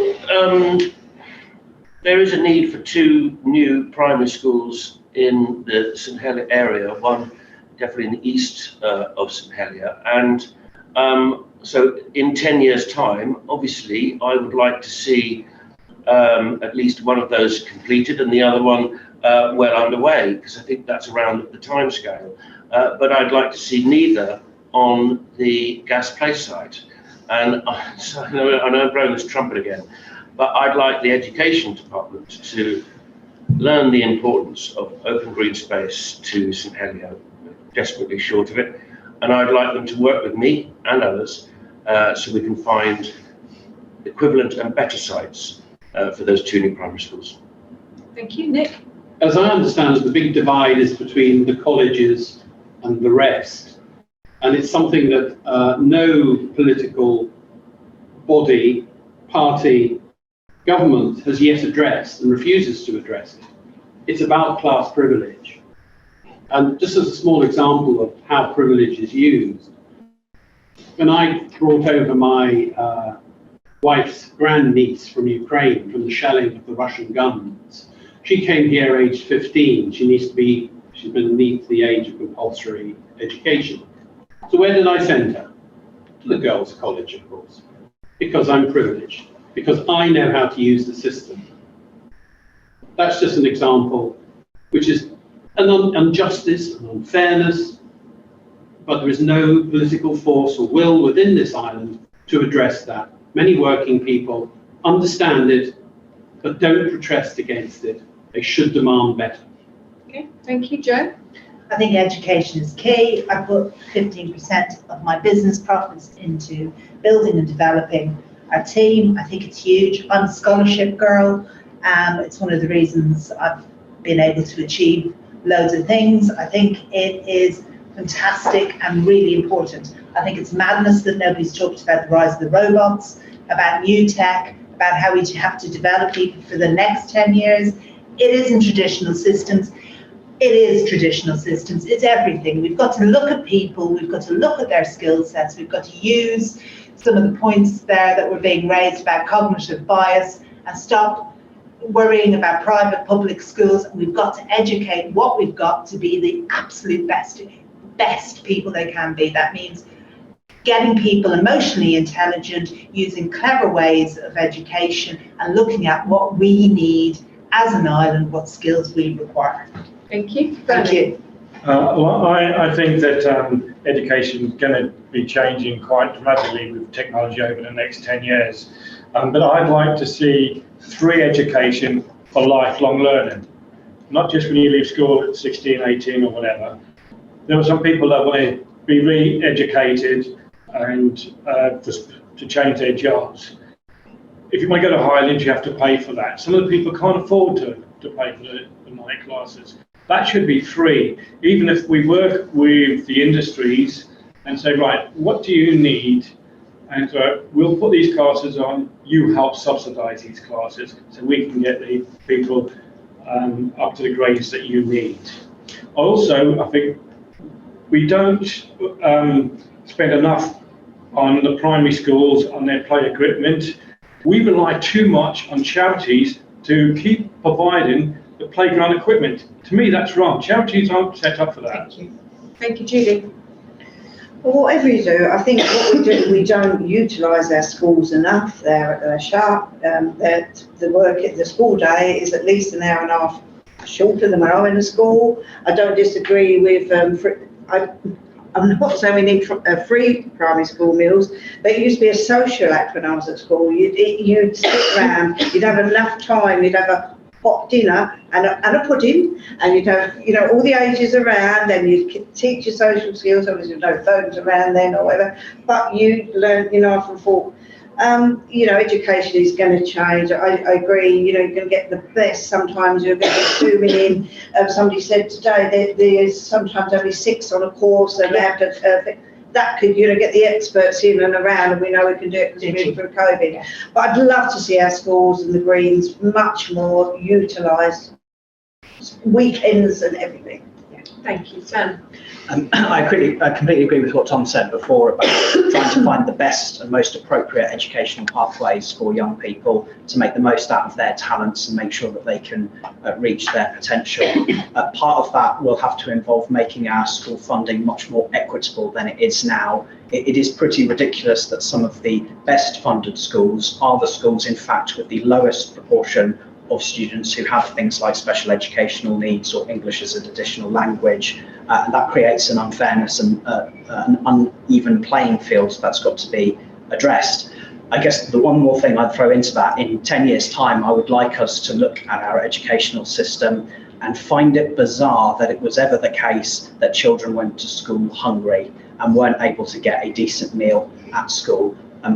there is a need for 2 new primary schools in the St Helier area, one definitely in the east of St Helier. And so in 10 years' time, obviously, I would like to see at least one of those completed and the other one well underway, because I think that's around the timescale. But I'd like to see neither on the gas place site. And so I know I'm blowing this trumpet again, but I'd like the education department to learn the importance of open green space to St Helier, desperately short of it. And I'd like them to work with me and others so we can find equivalent and better sites for those 2 new primary schools. Thank you, Nick. As I understand it, the big divide is between the colleges and the rest. And it's something that no political body, party, government has yet addressed and refuses to address it. It's about class privilege. And just as a small example of how privilege is used, when I brought over my wife's grandniece from Ukraine, from the shelling of the Russian guns, she came here aged 15. She's been beneath the age of compulsory education. So where did I send her? To the girls' college, of course, because I'm privileged, because I know how to use the system. That's just an example, which is an injustice, an unfairness, but there is no political force or will within this island to address that. Many working people understand it, but don't protest against it. They should demand better. Okay, thank you, Jo. I think education is key. I put 15% of my business profits into building and developing our team. I think it's huge. I'm a scholarship girl. It's one of the reasons I've been able to achieve loads of things. I think it is fantastic and really important. I think it's madness that nobody's talked about the rise of the robots, about new tech, about how we have to develop people for the next 10 years. It isn't traditional systems. It is traditional systems. It's everything. We've got to look at people. We've got to look at their skill sets. We've got to use some of the points there that were being raised about cognitive bias and stop worrying about private public schools. We've got to educate what we've got to be the absolute best people they can be. That means getting people emotionally intelligent, using clever ways of education and looking at what we need as an island, what skills we require. Thank you. Thank you. Well, I think that education is going to be changing quite dramatically with technology over the next 10 years. But I'd like to see free education for lifelong learning, not just when you leave school at 16, 18 or whatever. There are some people that want to be re-educated and just to change their jobs. If you want to go to Highlands, you have to pay for that. Some of the people can't afford to pay for the night classes. That should be free, even if we work with the industries and say, right, what do you need? And we'll put these classes on, you help subsidise these classes so we can get the people up to the grades that you need. Also, I think we don't spend enough on the primary schools on their play equipment. We rely too much on charities to keep providing the playground equipment. To me, that's wrong. Charities aren't set up for that. Thank you. Thank you, Judy. Well, whatever you do, I think what we do, we don't utilise our schools enough. They're sharp. The school day is at least an hour and a half shorter than when I went to school. I don't disagree with. I'm not saying we need free primary school meals, but it used to be a social act when I was at school. You'd sit around, you'd have enough time, you'd have a hot dinner and a pudding, and you'd have, all the ages around, and you'd teach your social skills. Obviously, no phones around then or whatever, but you learn, I often thought, education is going to change. I agree, you're going to get the best. Sometimes you're going to get zooming in. Somebody said today there's sometimes only 6 on a course, and they have to, that could, get the experts in and around, and we know we can do it because we're in through COVID. But I'd love to see our schools and the Greens much more utilised, weekends and everything. Thank you, Sam. I completely agree with what Tom said before about trying to find the best and most appropriate educational pathways for young people to make the most out of their talents and make sure that they can reach their potential. Part of that will have to involve making our school funding much more equitable than it is now. It is pretty ridiculous that some of the best funded schools are the schools, in fact, with the lowest proportion of students who have things like special educational needs or English as an additional language. And that creates an unfairness and an uneven playing field that's got to be addressed. I guess the one more thing I'd throw into that, in 10 years' time, I would like us to look at our educational system and find it bizarre that it was ever the case that children went to school hungry and weren't able to get a decent meal at school.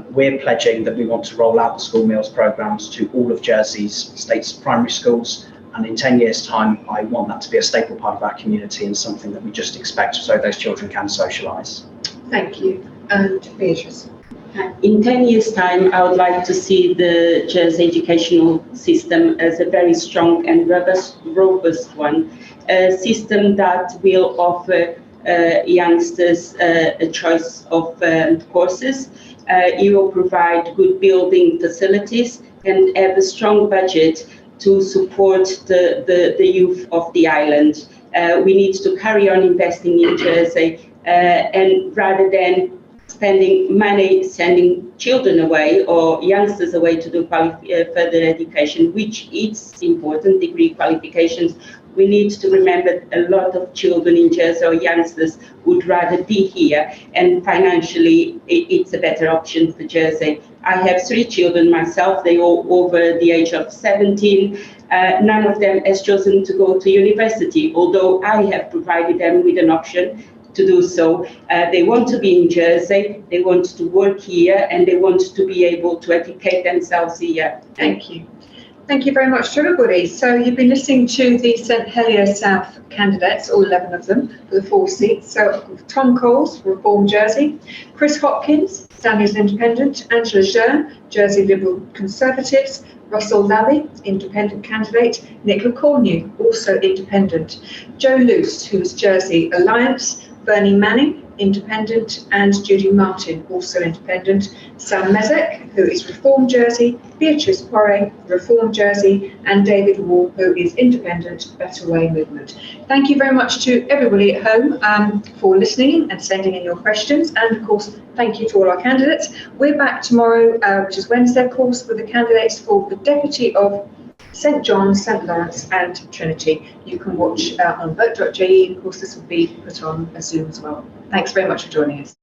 We're pledging that we want to roll out the school meals programmes to all of Jersey's state's primary schools, and in 10 years' time I want that to be a staple part of our community and something that we just expect so those children can socialise. Thank you. And Beatrice. In 10 years' time, I would like to see the Jersey educational system as a very strong and robust one, a system that will offer youngsters a choice of courses. It will provide good building facilities and have a strong budget to support the youth of the island. We need to carry on investing in Jersey, and rather than spending money sending children away or youngsters away to do further education, which is important, degree qualifications, we need to remember a lot of children in Jersey or youngsters would rather be here, and financially it's a better option for Jersey. I have 3 children myself, they all over the age of 17. None of them has chosen to go to university, although I have provided them with an option to do so. They want to be in Jersey, they want to work here, and they want to be able to educate themselves here. Thank you. Thank you very much to everybody. So you've been listening to the St Helier South candidates, all 11 of them, for the 4 seats. So Tom Coles, Reform Jersey, Chris Hopkins, Daniels Independent, Angela Jern, Jersey Liberal Conservatives, Russell Lally, Independent candidate, Nicola Cornew, also Independent, Joe Luce, who is Jersey Alliance, Bernie Manning, Independent, and Judy Martin, also Independent, Sam Mezek, who is Reform Jersey, Beatrice Poirier, Reform Jersey, and David Wall, who is Independent, Better Way Movement. Thank you very much to everybody at home for listening and sending in your questions, and of course thank you to all our candidates. We're back tomorrow, which is Wednesday, of course, with the candidates for the Deputy of St John's, St Lawrence and Trinity. You can watch on vote.je. Of course, this will be put on a Zoom as well. Thanks very much for joining us.